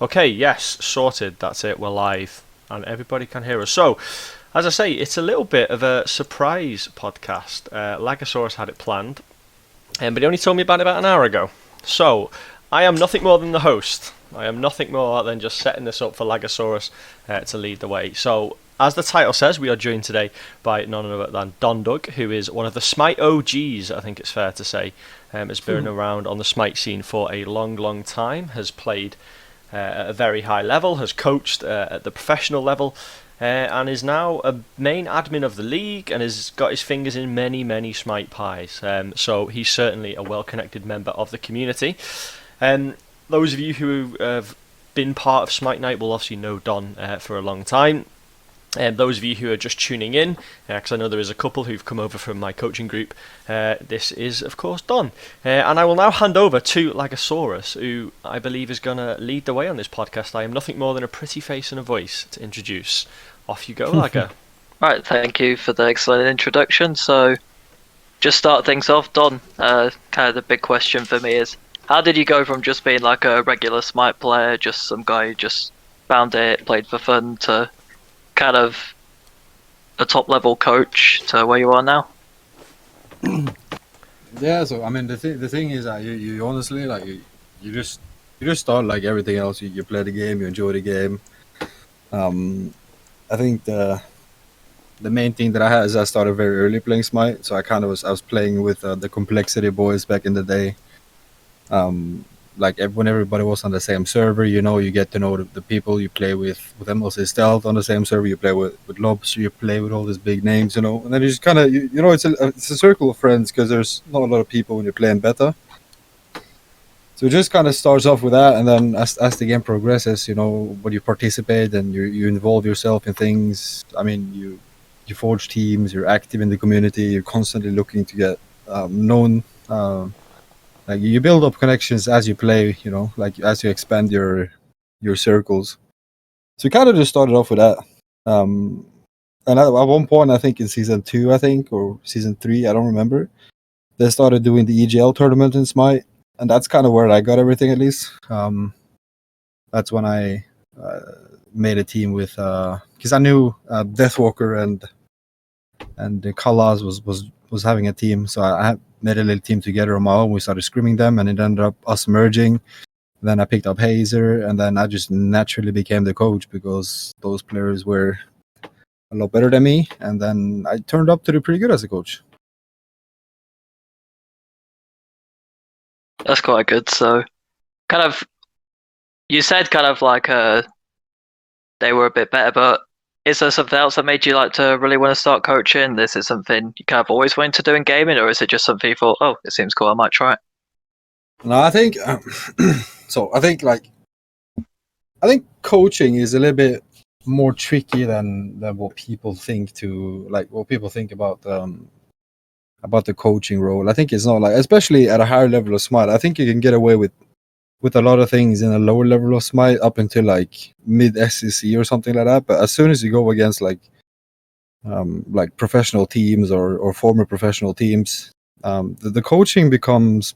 Okay, yes, sorted. That's it. We're live, and everybody can hear us. So, as I say, it's a little bit of a surprise podcast. Lagosaurus had it planned, but he only told me about an hour ago. So, I am nothing more than the host. I am nothing more than just setting this up for Lagosaurus to lead the way. So, as the title says, we are joined today by none other than DonDuug, who is one of the Smite OGs, I think it's fair to say. Has been around on the Smite scene for a long, long time, has played at a very high level, has coached at the professional level, and is now a main admin of the league and has got his fingers in many, many Smite pies. So he's certainly a well-connected member of the community. Those of you who have been part of Smite Night will obviously know Don for a long time. Those of you who are just tuning in, because I know there is a couple who've come over from my coaching group, this is, of course, Don. And I will now hand over to Lagosaurus, who I believe is going to lead the way on this podcast. I am nothing more than a pretty face and a voice to introduce. Off you go, Lago. Right, thank you for the excellent introduction. So, just start things off, Don. Kind of the big question for me is, how did you go from just being like a regular Smite player, just some guy who just found it, played for fun, to kind of a top level coach to where you are now? Yeah, so I mean the thing is that you honestly like you just start like everything else. You play the game, you enjoy the game. I think the main thing that I had is I started very early playing Smite, so I was playing with the Complexity boys back in the day. When everybody was on the same server, you get to know the people you play with them. Also stealth on the same server, you play with Lobster, you play with all these big names, and then you just kind of it's a circle of friends because there's not a lot of people when you're playing beta. So it just kind of starts off with that, and then as the game progresses, when you participate and you involve yourself in things. I mean, you forge teams, you're active in the community, you're constantly looking to get known. Like you build up connections as you play, as you expand your circles. So we kind of just started off with that. And at one point, I think in season 2, or season 3, I don't remember, they started doing the EGL tournament in Smite, and that's kind of where I got everything at least. That's when I made a team with, because I knew Deathwalker and the Kalas was having a team, so I made a little team together on my own. We started scrimming them, and it ended up us merging. Then I picked up Hazer, and then I just naturally became the coach because those players were a lot better than me, and then I turned up to do pretty good as a coach. That's quite good. So, kind of, you said kind of like they were a bit better, but is there something else that made you like to really want to start coaching? This is something you kind of always wanted to do in gaming, or is it just something you thought, oh, it seems cool, I might try it? No, I think so. I think coaching is a little bit more tricky than what people think what people think about the coaching role. I think it's not like, especially at a higher level of Smite, I think you can get away with a lot of things in a lower level of Smite up until like mid SEC or something like that. But as soon as you go against like professional teams or former professional teams, the coaching becomes,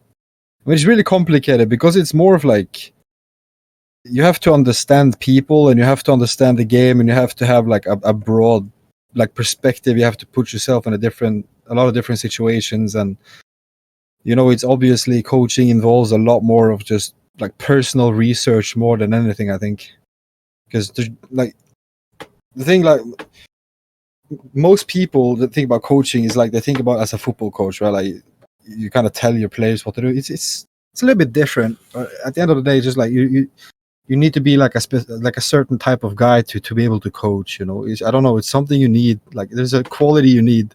it's really complicated because it's more of like, you have to understand people and you have to understand the game and you have to have like a broad like perspective. You have to put yourself in a lot of different situations, and it's obviously coaching involves a lot more of just like personal research more than anything, I think, because like the thing, like most people that think about coaching is like they think about as a football coach, right? Like you kind of tell your players what to do. It's a little bit different, but at the end of the day, just like you need to be like a certain type of guy to be able to coach. I don't know. It's something you need. Like there's a quality you need,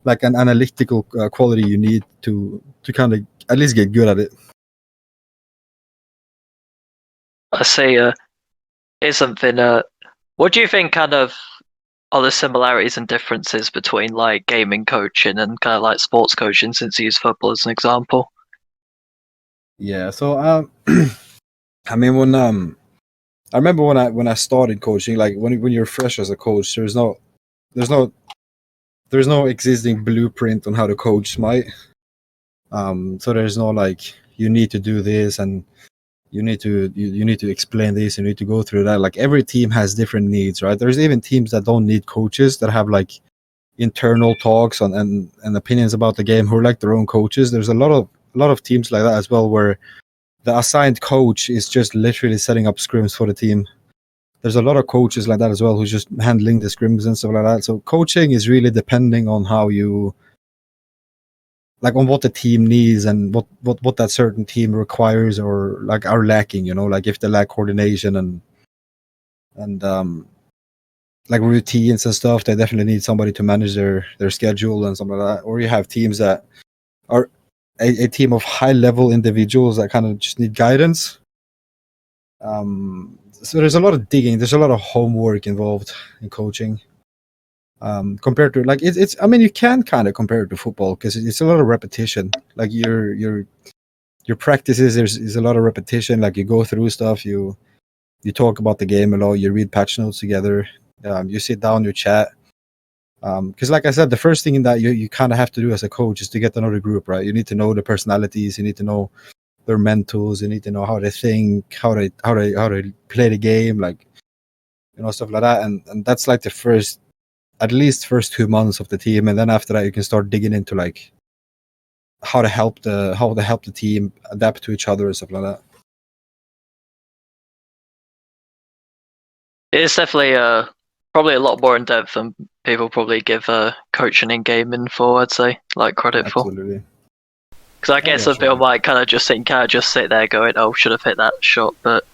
like an analytical quality you need to kind of at least get good at it. I see. Here's something. What do you think kind of are the similarities and differences between like gaming coaching and kind of like sports coaching, since you use football as an example? Yeah. So I mean, I remember when I started coaching, like when you're fresh as a coach, there's no existing blueprint on how to coach Smite. So there's no like you need to do this and you need to explain this, you need to go through that. Like every team has different needs, right? There's even teams that don't need coaches, that have like internal talks on and opinions about the game, who are like their own coaches. There's a lot of teams like that as well, where the assigned coach is just literally setting up scrims for the team. There's a lot of coaches like that as well, who's just handling the scrims and stuff like that. So coaching is really depending on how you, like, on what the team needs and what that certain team requires or like are lacking, you know, like if they lack coordination and like routines and stuff, they definitely need somebody to manage their schedule and something like that. Or you have teams that are a team of high level individuals that kind of just need guidance. So there's a lot of digging, there's a lot of homework involved in coaching. Compared to like it's I mean, you can kind of compare it to football because it's a lot of repetition. Like your practices, there's a lot of repetition. Like you go through stuff, you talk about the game a lot, you read patch notes together, you sit down, you chat. Because like I said, the first thing in that you kind of have to do as a coach is to get to know the group, right? You need to know the personalities, you need to know their mentals, you need to know how they think, how they play the game, like, you know, stuff like that. And that's like the first 2 months of the team, and then after that you can start digging into like how to help the team adapt to each other and stuff like that. It's definitely probably a lot more in depth than people probably give coaching in gaming for, I'd say, like credit Absolutely. for. Because I guess some people might kind of just sit there going, "Oh, should have hit that shot." But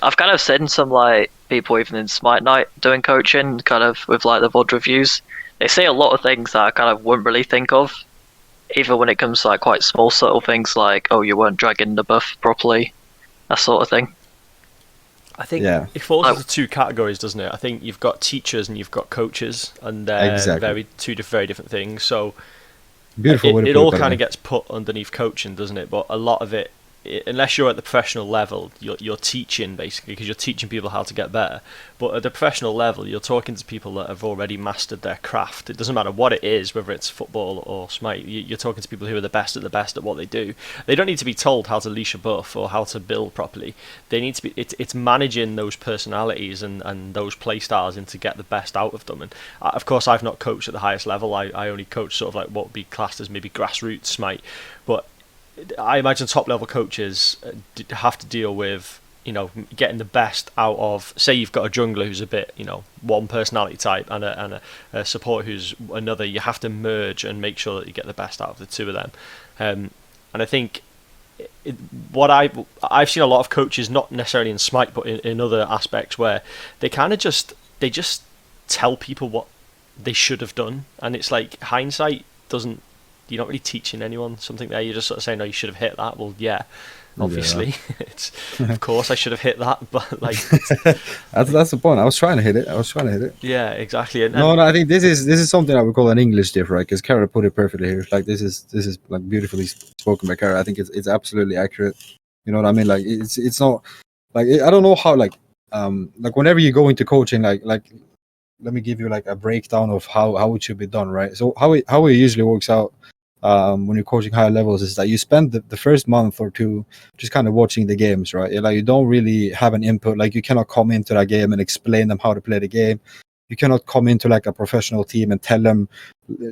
I've kind of seen some like people even in Smite Night doing coaching, kind of with like the VOD reviews. They say a lot of things that I kind of wouldn't really think of, even when it comes to like quite small, subtle things like, "Oh, you weren't dragging the buff properly," that sort of thing. I think it falls into two categories, doesn't it? I think you've got teachers and you've got coaches, and they're two very different things. So it all kind of gets put underneath coaching, doesn't it? But a lot of it, unless you're at the professional level, you're teaching basically, because you're teaching people how to get better. But at the professional level, you're talking to people that have already mastered their craft. It doesn't matter what it is, whether it's football or Smite. You're talking to people who are the best at what they do. They don't need to be told how to leash a buff or how to build properly. They need to be. It's managing those personalities and those play styles and to get the best out of them. And of course, I've not coached at the highest level. I only coach sort of like what would be classed as maybe grassroots Smite, but I imagine top level coaches have to deal with, you know, getting the best out of, say you've got a jungler who's a bit, you know, one personality type and a support who's another. You have to merge and make sure that you get the best out of the two of them. And I think what I've seen a lot of coaches, not necessarily in Smite but in other aspects, where they kind of just tell people what they should have done, and it's like hindsight doesn't. You're not really teaching anyone something there. You're just sort of saying, "No, you should have hit that." Well, yeah, obviously, it's of course I should have hit that, but like that's the point. I was trying to hit it. Yeah, exactly. And no, I think this is something I would call an English diff, right? Because Kara put it perfectly here. Like this is like beautifully spoken by Kara. I think it's absolutely accurate. You know what I mean? Like it's not like I don't know how like whenever you go into coaching, like let me give you like a breakdown of how it should be done, right? So how it usually works out. When you're coaching higher levels is that you spend the first month or two just kind of watching the games, right? Like you don't really have an input. Like you cannot come into that game and explain them how to play the game. You cannot come into like a professional team and tell them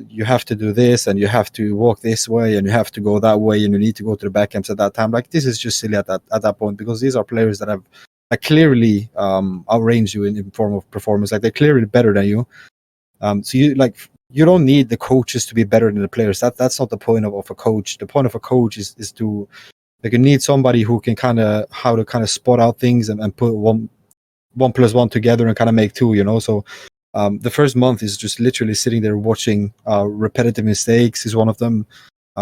you have to do this and you have to walk this way and you have to go that way and you need to go to the back camps at that time. Like this is just silly at that point, because these are players that have clearly outranged you in form of performance. Like they're clearly better than you. So you don't need the coaches to be better than the players. That's not the point of a coach. The point of a coach is to, like, you need somebody who can kind of spot out things and put one plus one together and kind of make two, you know. So the first month is just literally sitting there watching repetitive mistakes is one of them,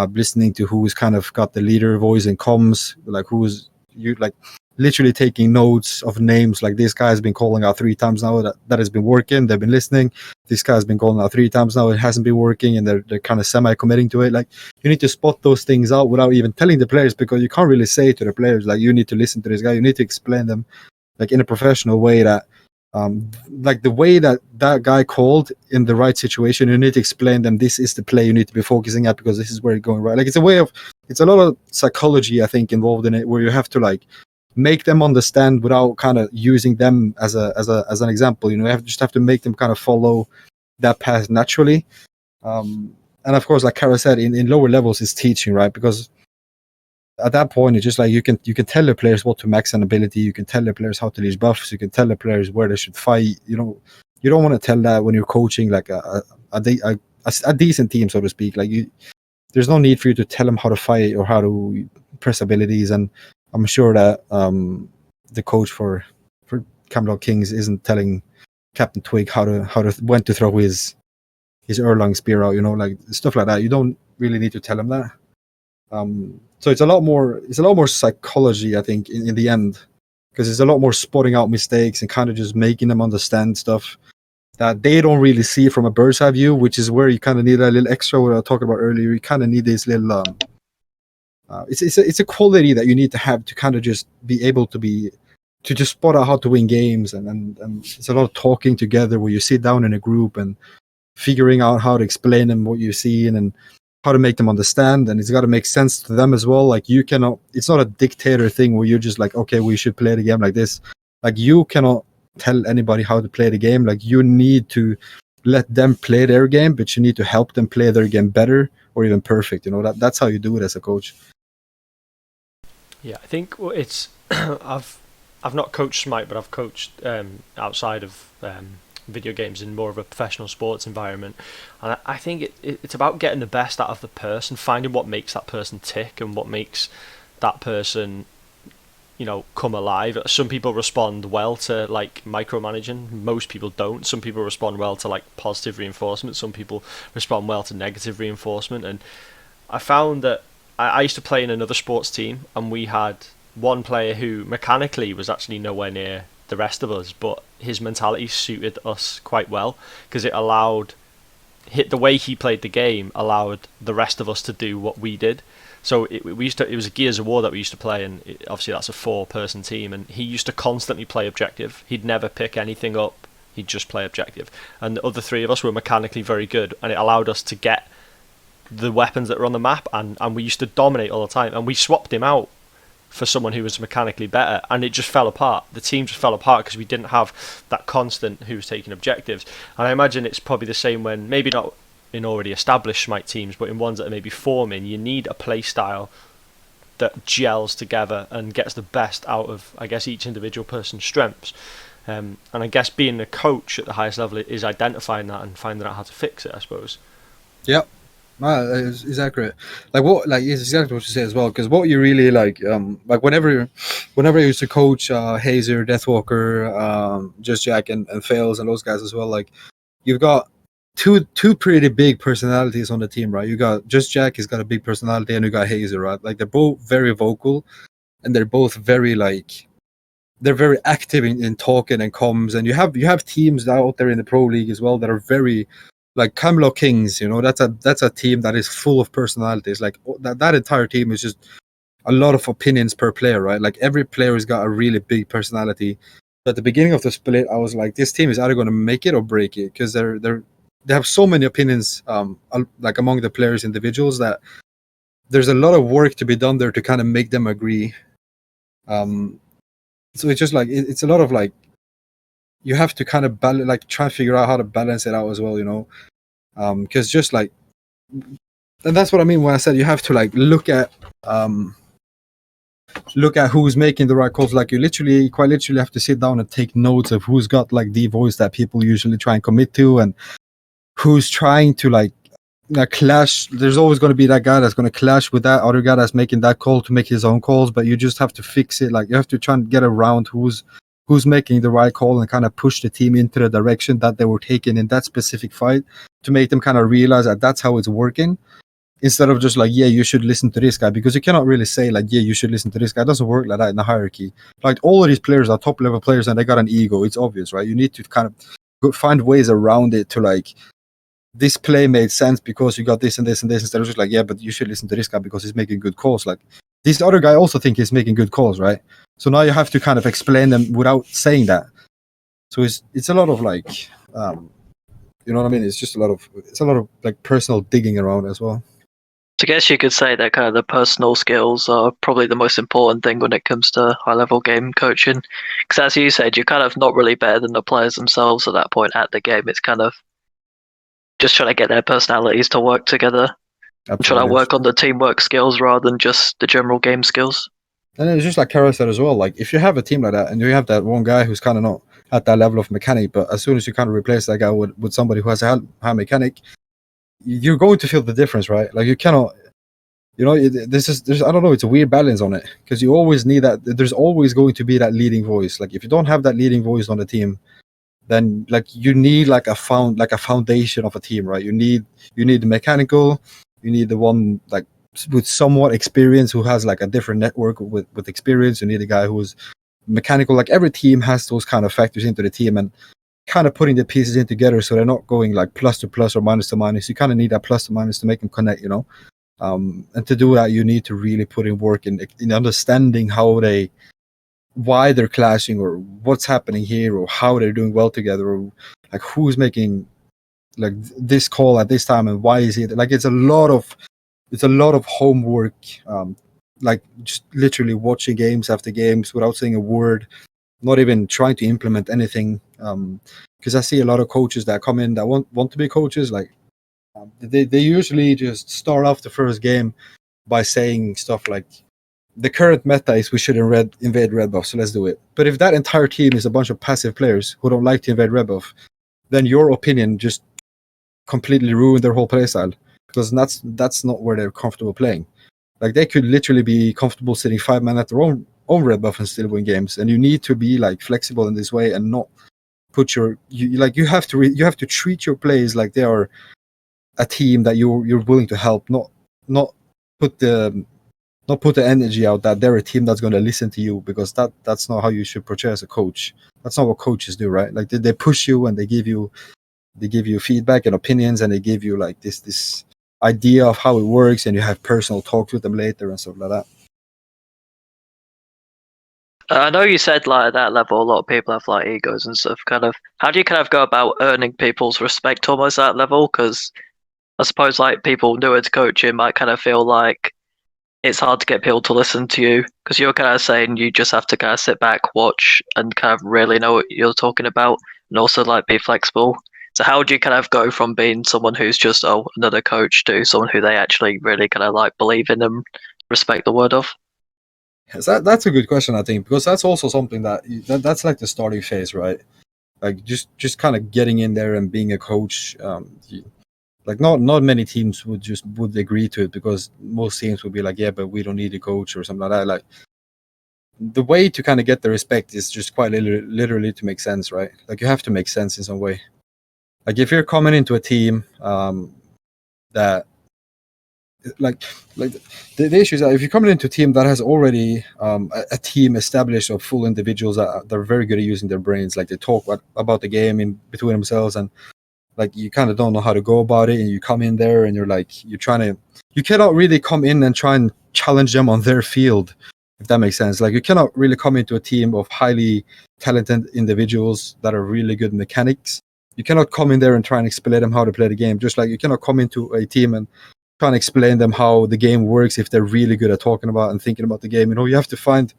listening to who's kind of got the leader voice and comms, like who's you like literally taking notes of names. Like this guy has been calling out 3 times now, that has been working, they've been listening. This guy's been calling out 3 times now, it hasn't been working, and they're kind of semi-committing to it. Like you need to spot those things out without even telling the players, because you can't really say to the players like, you need to listen to this guy. You need to explain them like in a professional way that like the way that guy called in the right situation. You need to explain them, this is the play you need to be focusing at because this is where you're going, right? Like it's a lot of psychology, I think, involved in it, where you have to like make them understand without kind of using them as an example. You just have to make them kind of follow that path naturally. And of course, like Kara said, in lower levels it's teaching, right? Because at that point it's just like you can tell the players what to max an ability, you can tell the players how to leash buffs, you can tell the players where they should fight. You don't want to tell that when you're coaching like a decent team, so to speak. Like there's no need for you to tell them how to fight or how to press abilities. And I'm sure that the coach for Camelot Kings isn't telling Captain Twig when to throw his Erlang spear out, like stuff like that. You don't really need to tell him that. So it's a lot more psychology, I think, in the end, because it's a lot more spotting out mistakes and kind of just making them understand stuff that they don't really see from a bird's eye view, which is where you kind of need a little extra. What I was talking about earlier, you kind of need this little. It's a quality that you need to have to kind of just be able to just spot out how to win games, and it's a lot of talking together where you sit down in a group and figuring out how to explain them what you're seeing and how to make them understand, and it's got to make sense to them as well. Like it's not a dictator thing where you're just like, okay, we should play the game like this. Like you cannot tell anybody how to play the game. Like you need to let them play their game, but you need to help them play their game better or even perfect. That's how you do it as a coach. Yeah, I think it's I've not coached Smite, but I've coached outside of video games in more of a professional sports environment, and I think it's about getting the best out of the person, finding what makes that person tick and what makes that person come alive. Some people respond well to like micromanaging, most people don't. Some people respond well to like positive reinforcement, some people respond well to negative reinforcement. And I found that I used to play in another sports team, and we had one player who mechanically was actually nowhere near the rest of us, but his mentality suited us quite well because it allowed the way he played the game allowed the rest of us to do what we did. So it was a Gears of War that we used to play, and obviously that's a 4-person team, and he used to constantly play objective. He'd never pick anything up, he'd just play objective. And the other 3 of us were mechanically very good, and it allowed us to get the weapons that were on the map, and we used to dominate all the time. And we swapped him out for someone who was mechanically better, and it just fell apart. The team just fell apart because we didn't have that constant who was taking objectives. And I imagine it's probably the same when, maybe not in already established Smite teams, but in ones that are maybe forming, you need a play style that gels together and gets the best out of, I guess, each individual person's strengths. And I guess being a coach at the highest level is identifying that and finding out how to fix it, I suppose. Yep. It's accurate. It's exactly what you say as well. Because what you really like whenever I used to coach Hazer, Deathwalker, Just Jack, and Fails, and those guys as well. Like you've got two pretty big personalities on the team, right? You got Just Jack, he's got a big personality, and you got Hazer, right? Like they're both very vocal, and they're both very they're very active in talking and comms. And you have teams out there in the pro league as well that are very. Like Camelot Kings, that's a team that is full of personalities. Like that entire team is just a lot of opinions per player, right? Like every player has got a really big personality. But at the beginning of the split, I was like, this team is either going to make it or break it, because they have so many opinions, like among the players, individuals, that there's a lot of work to be done there to kind of make them agree. So it's just like it's a lot of like. You have to kind of try and figure out how to balance it out as well, because just like, and that's what I mean when I said you have to like look at who's making the right calls. Like you quite literally have to sit down and take notes of who's got like the voice that people usually try and commit to, and who's trying to like clash. There's always going to be that guy that's going to clash with that other guy that's making that call to make his own calls, but you just have to fix it. Like you have to try and get around who's making the right call and kind of push the team into the direction that they were taking in that specific fight, to make them kind of realize that that's how it's working, instead of just like, yeah, you should listen to this guy. Because you cannot really say like, yeah, you should listen to this guy. It doesn't work like that in the hierarchy. Like all of these players are top level players and they got an ego. It's obvious, right? You need to kind of find ways around it to like, this play made sense because you got this and this and this, instead of just like, yeah, but you should listen to this guy because he's making good calls. Like this other guy also think he's making good calls, right? So now you have to kind of explain them without saying that. So it's a lot of like, you know what I mean? It's a lot of like personal digging around as well. So I guess you could say that kind of the personal skills are probably the most important thing when it comes to high-level game coaching. Because as you said, you're kind of not really better than the players themselves at that point at the game. It's kind of just trying to get their personalities to work together and trying to Absolutely. work on the teamwork skills rather than just the general game skills. And it's just like Kara said as well, like if you have a team like that and you have that one guy who's kind of not at that level of mechanic, but as soon as you kind of replace that guy with somebody who has a high mechanic, you're going to feel the difference, right? Like you cannot, there's I don't know, it's a weird balance on it because you always need that. There's always going to be that leading voice. Like if you don't have that leading voice on the team, then like you need like a foundation of a team, right? You need the mechanical, you need the one like with somewhat experience who has like a different network with experience. You need a guy who's mechanical. Like every team has those kind of factors into the team and kind of putting the pieces in together so they're not going like plus to plus or minus to minus. You kind of need that plus to minus to make them connect, and to do that you need to really put in work in understanding why they're clashing or what's happening here or how they're doing well together or like who's making like this call at this time and why is it like it's a lot of homework, like just literally watching games after games without saying a word, not even trying to implement anything, because I see a lot of coaches that come in that want to be coaches, like they usually just start off the first game by saying stuff like the current meta is we should invade red buff, so let's do it. But if that entire team is a bunch of passive players who don't like to invade red buff, then your opinion just completely ruined their whole playstyle because that's not where they're comfortable playing. Like they could literally be comfortable sitting 5 man at their own red buff and still win games. And you need to be like flexible in this way and not put you have to treat your plays like they are a team that you're willing to help, not put the energy out that they're a team that's going to listen to you, because that's not how you should portray as a coach. That's not what coaches do, right? Like they push you and they give you feedback and opinions and they give you like this idea of how it works and you have personal talks with them later and stuff like that. I know you said like at that level a lot of people have like egos and stuff. Kind of, how do you kind of go about earning people's respect almost at that level? Because I suppose like people newer to coaching might kind of feel like it's hard to get people to listen to you because you're kind of saying you just have to kind of sit back, watch, and kind of really know what you're talking about, and also like be flexible. So how do you kind of go from being someone who's just another coach to someone who they actually really kind of like believe in and respect the word of? Yes, that's a good question, I think, because that's also something that's like the starting phase, right? Like just kind of getting in there and being a coach. Like not many teams would agree to it because most teams would be like, yeah, but we don't need a coach or something like that. Like the way to kind of get the respect is just quite literally to make sense, right? Like you have to make sense in some way. Like if you're coming into a team that like the issue is that if you're coming into a team that has already a team established of full individuals that are very good at using their brains, like they talk about the game in between themselves, and like you kind of don't know how to go about it, and you come in there and you cannot really come in and try and challenge them on their field, if that makes sense. Like you cannot really come into a team of highly talented individuals that are really good mechanics. You cannot come in there and try and explain them how to play the game, just like you cannot come into a team and try and explain them how the game works if they're really good at talking about and thinking about the game. You have to find,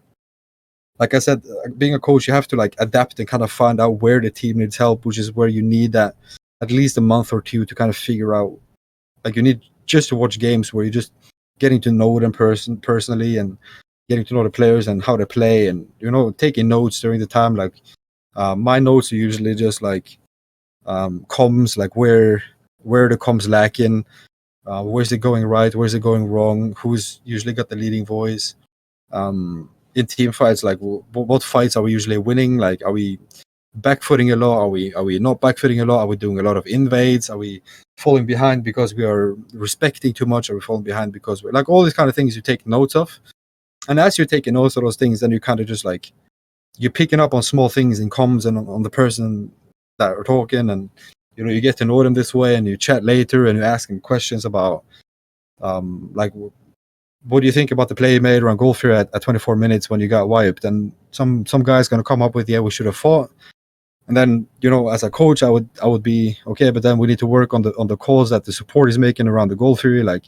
like I said, being a coach, you have to like adapt and kind of find out where the team needs help, which is where you need that at least a month or two to kind of figure out. Like you need just to watch games where you're just getting to know them personally and getting to know the players and how they play, and taking notes during the time. Like my notes are usually just like comms, like where the comms lacking, where's it going right, where's it going wrong, who's usually got the leading voice. In team fights, like what fights are we usually winning? Like are we backfooting a lot? Are we not backfooting a lot? Are we doing a lot of invades? Are we falling behind because we are respecting too much? Are we falling behind because we're like all these kind of things you take notes of? And as you're taking notes of those things, then you kind of just like you're picking up on small things in comms and on the person that are talking, and you get to know them this way, and you chat later and you ask them questions about like what do you think about the play you made around goal fear at 24 minutes when you got wiped? And some guy's gonna come up with, yeah, we should have fought. And then as a coach, I would be okay, but then we need to work on the calls that the support is making around the goal theory. Like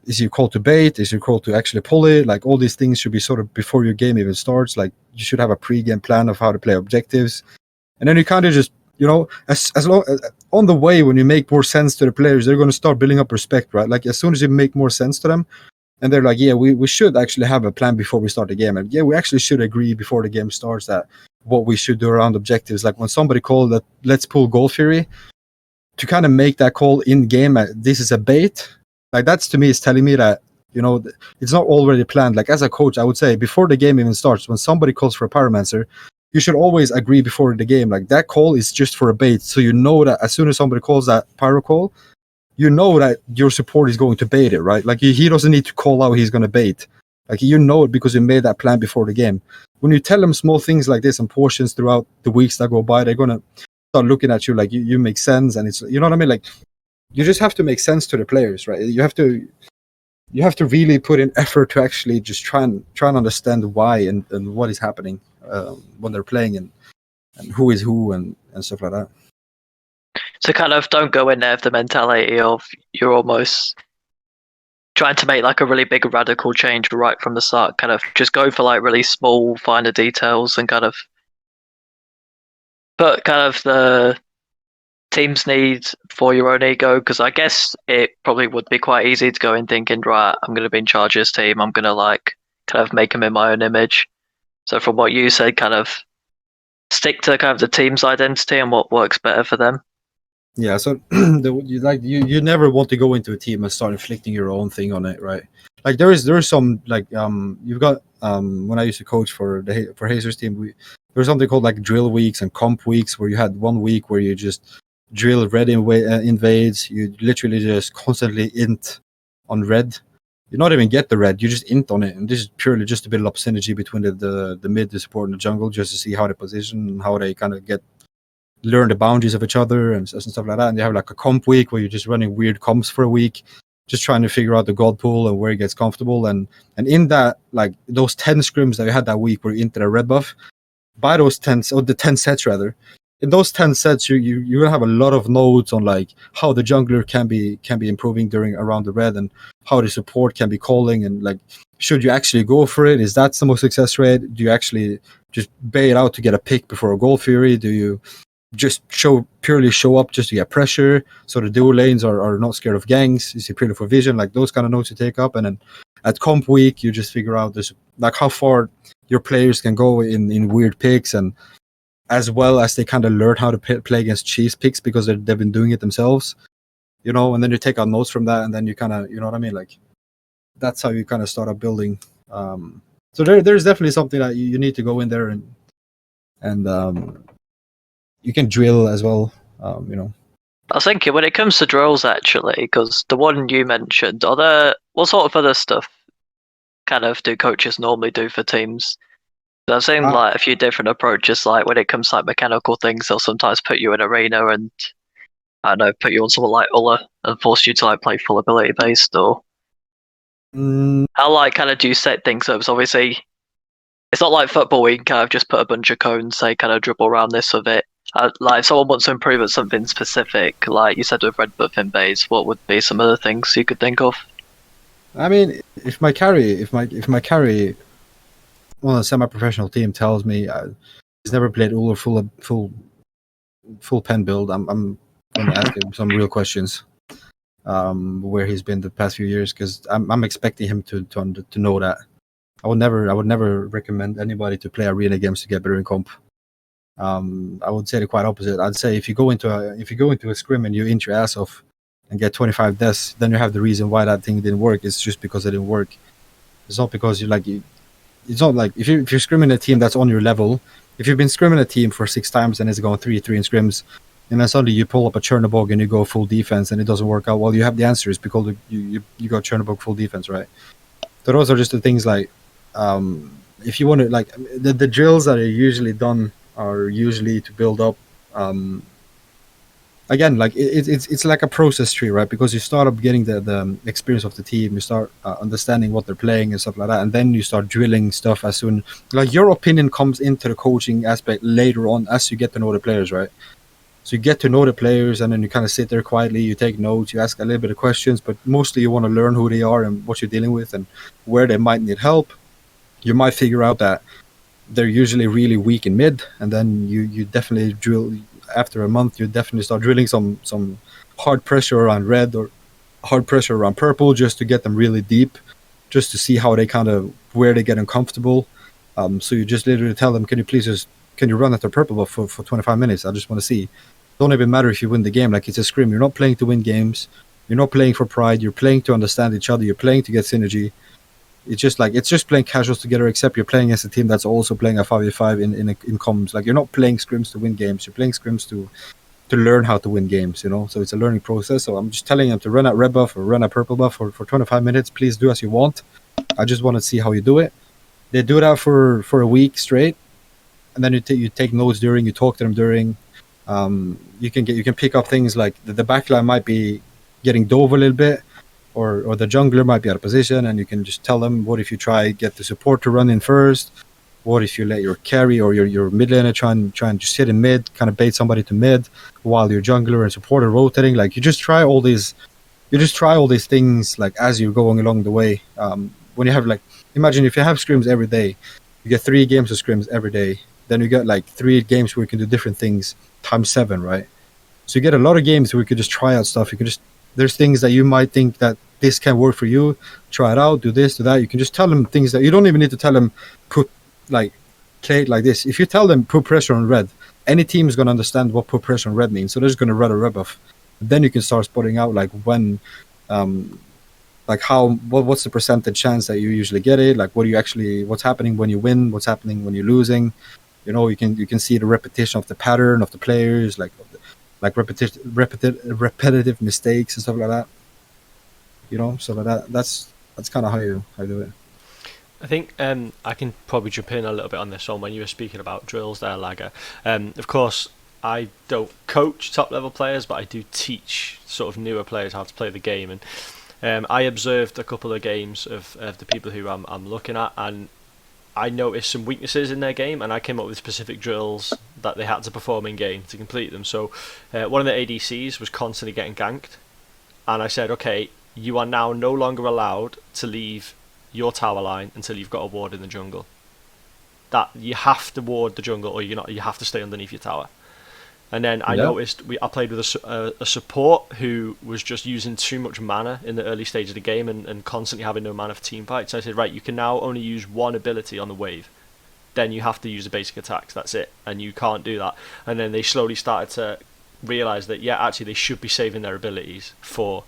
Is your call to bait? Is your call to actually pull it? Like all these things should be sort of before your game even starts. Like you should have a pre-game plan of how to play objectives, and then you kind of just as long on the way when you make more sense to the players, they're going to start building up respect, right? Like as soon as you make more sense to them, and they're like, yeah, we should actually have a plan before we start the game, and yeah, we actually should agree before the game starts that what we should do around objectives. Like when somebody called that, let's pull Goal Fury, to kind of make that call in game, this is a bait. Like that's to me is telling me that it's not already planned. Like as a coach, I would say before the game even starts, when somebody calls for a Pyromancer, you should always agree before the game. Like that call is just for a bait, so you know that as soon as somebody calls that Pyro call, you know that your support is going to bait it, right? Like he doesn't need to call out he's going to bait. Like you know it because you made that plan before the game. When you tell them small things like this and portions throughout the weeks that go by, they're gonna start looking at you like you make sense, and it's what I mean. Like you just have to make sense to the players, right? You have to really put in effort to actually just try and understand why and what is happening when they're playing and who is who and stuff like that. So kind of don't go in there with the mentality of you're almost trying to make like a really big radical change right from the start. Kind of just go for like really small, finer details and kind of put kind of the team's needs for your own ego, because I guess it probably would be quite easy to go in thinking, right, I'm going to be in charge of this team, I'm going to like kind of make them in my own image. So from what you said, kind of stick to kind of the team's identity and what works better for them. Yeah, so you never want to go into a team and start inflicting your own thing on it, right? Like there is some like you've got when I used to coach for Hazer's team, there was something called like drill weeks and comp weeks, where you had 1 week where you just drill red invades. You literally just constantly int on red. You not even get the red, you just int on it, and this is purely just to build up synergy between the mid, the support, and the jungle, just to see how they position and how they kind of learn the boundaries of each other and stuff like that. And you have like a comp week where you're just running weird comps for a week, just trying to figure out the god pool and where it gets comfortable. And in that, like those 10 scrims that you had that week where you into the red buff, by those 10 or the 10 sets rather, in those 10 sets you're gonna have a lot of notes on like how the jungler can be improving around the red, and how the support can be calling, and like should you actually go for it? Is that the most success rate? Do you actually just bait out to get a pick before a Goal Fury? Do you just purely show up just to get pressure, so the dual lanes are not scared of ganks? Is it purely for vision? Like those kind of notes you take up. And then at comp week you just figure out this, like how far your players can go in weird picks, and as well as they kind of learn how to play against cheese picks because they've been doing it themselves, and then you take out notes from that, and then you kind of, what I mean, like that's how you kind of start up building. So there's definitely something that you need to go in there and you can drill as well. I was thinking when it comes to drills, actually, because the one you mentioned, what sort of other stuff kind of do coaches normally do for teams? I've seen like a few different approaches. Like when it comes to like mechanical things, they'll sometimes put you in arena and I don't know, put you on something like Ulla and force you to like play full ability based, or how like kind of do you set things up? So obviously, it's not like football where you can kind of just put a bunch of cones, say kind of dribble around this with it. Like if someone wants to improve at something specific, like you said with red buff in base, what would be some other things you could think of? I mean, if my carry, well, a semi-professional team tells me he's never played Uller full pen build, I'm going to ask him some real questions. Where he's been the past few years, because I'm expecting him to know that. I would never recommend anybody to play arena games to get better in comp. I would say the quite opposite. I'd say if you go into a scrim and you int your ass off and get 25 deaths, then you have the reason why that thing didn't work. It's just because it didn't work. It's not because it's not like if you're scrimming a team that's on your level. If you've been scrimming a team for 6 times and it's going 3-3 in scrims, and then suddenly you pull up a Chernobog and you go full defense and it doesn't work out, well, you have the answers because you got Chernobog full defense, right? So those are just the things like if you want to, like the drills that are usually done are usually to build up again, like it's like a process tree, right? Because you start up getting the experience of the team, you start understanding what they're playing and stuff like that, and then you start drilling stuff as soon, like your opinion comes into the coaching aspect later on as you get to know the players, right? So you get to know the players, and then you kind of sit there quietly, you take notes, you ask a little bit of questions, but mostly you want to learn who they are and what you're dealing with and where they might need help. You might figure out that they're usually really weak in mid, and then you definitely drill. After a month, you definitely start drilling some hard pressure around red or hard pressure around purple, just to get them really deep, just to see how they where they get uncomfortable. So you just literally tell them, can you run at the purple buff for 25 minutes? I just want to see. Don't even matter if you win the game. Like, it's a scrim. You're not playing to win games. You're not playing for pride. You're playing to understand each other. You're playing to get synergy. It's just playing casuals together, except you're playing as a team that's also playing a 5v5 in comms. Like, you're not playing scrims to win games. You're playing scrims to learn how to win games, you know? So it's a learning process. So I'm just telling them to run at red buff or run at purple buff for 25 minutes. Please do as you want. I just want to see how you do it. They do that for a week straight, and then you take notes during, you talk to them during. You can pick up things like the backline might be getting dove a little bit, or the jungler might be out of position, and you can just tell them, what if you try get the support to run in first? What if you let your carry or your mid laner try and just sit in mid, kind of bait somebody to mid while your jungler and support are rotating? Like, you just try all these things, like, as you're going along the way. When you have, like, imagine if you have scrims every day, you get 3 games of scrims every day, then you get like 3 games where you can do different things times 7, right? So you get a lot of games where you could just try out stuff. There's things that you might think that this can work for you, try it out, do this, do that. You can just tell them things that you don't even need to tell them, play it like this. If you tell them put pressure on red, any team is going to understand what put pressure on red means. So they're just going to run a red buff. Then you can start spotting out, like, when, what's the percentage chance that you usually get it? Like, what's happening when you win? What's happening when you're losing? You know, you can see the repetition of the pattern of the players, repetitive mistakes and stuff like that. You know, so that's kind of how you do it. I think I can probably jump in a little bit on this one when you were speaking about drills there, Lager. Of course, I don't coach top level players, but I do teach sort of newer players how to play the game, and I observed a couple of games of the people who I'm looking at, and I noticed some weaknesses in their game, and I came up with specific drills that they had to perform in game to complete them. So one of the ADCs was constantly getting ganked, and I said, okay, you are now no longer allowed to leave your tower line until you've got a ward in the jungle. That you have to ward the jungle, or you have to stay underneath your tower. And then I noticed I played with a support who was just using too much mana in the early stage of the game and constantly having no mana for team fights. So I said, right, you can now only use one ability on the wave. Then you have to use the basic attacks. That's it, and you can't do that. And then they slowly started to realise that actually they should be saving their abilities for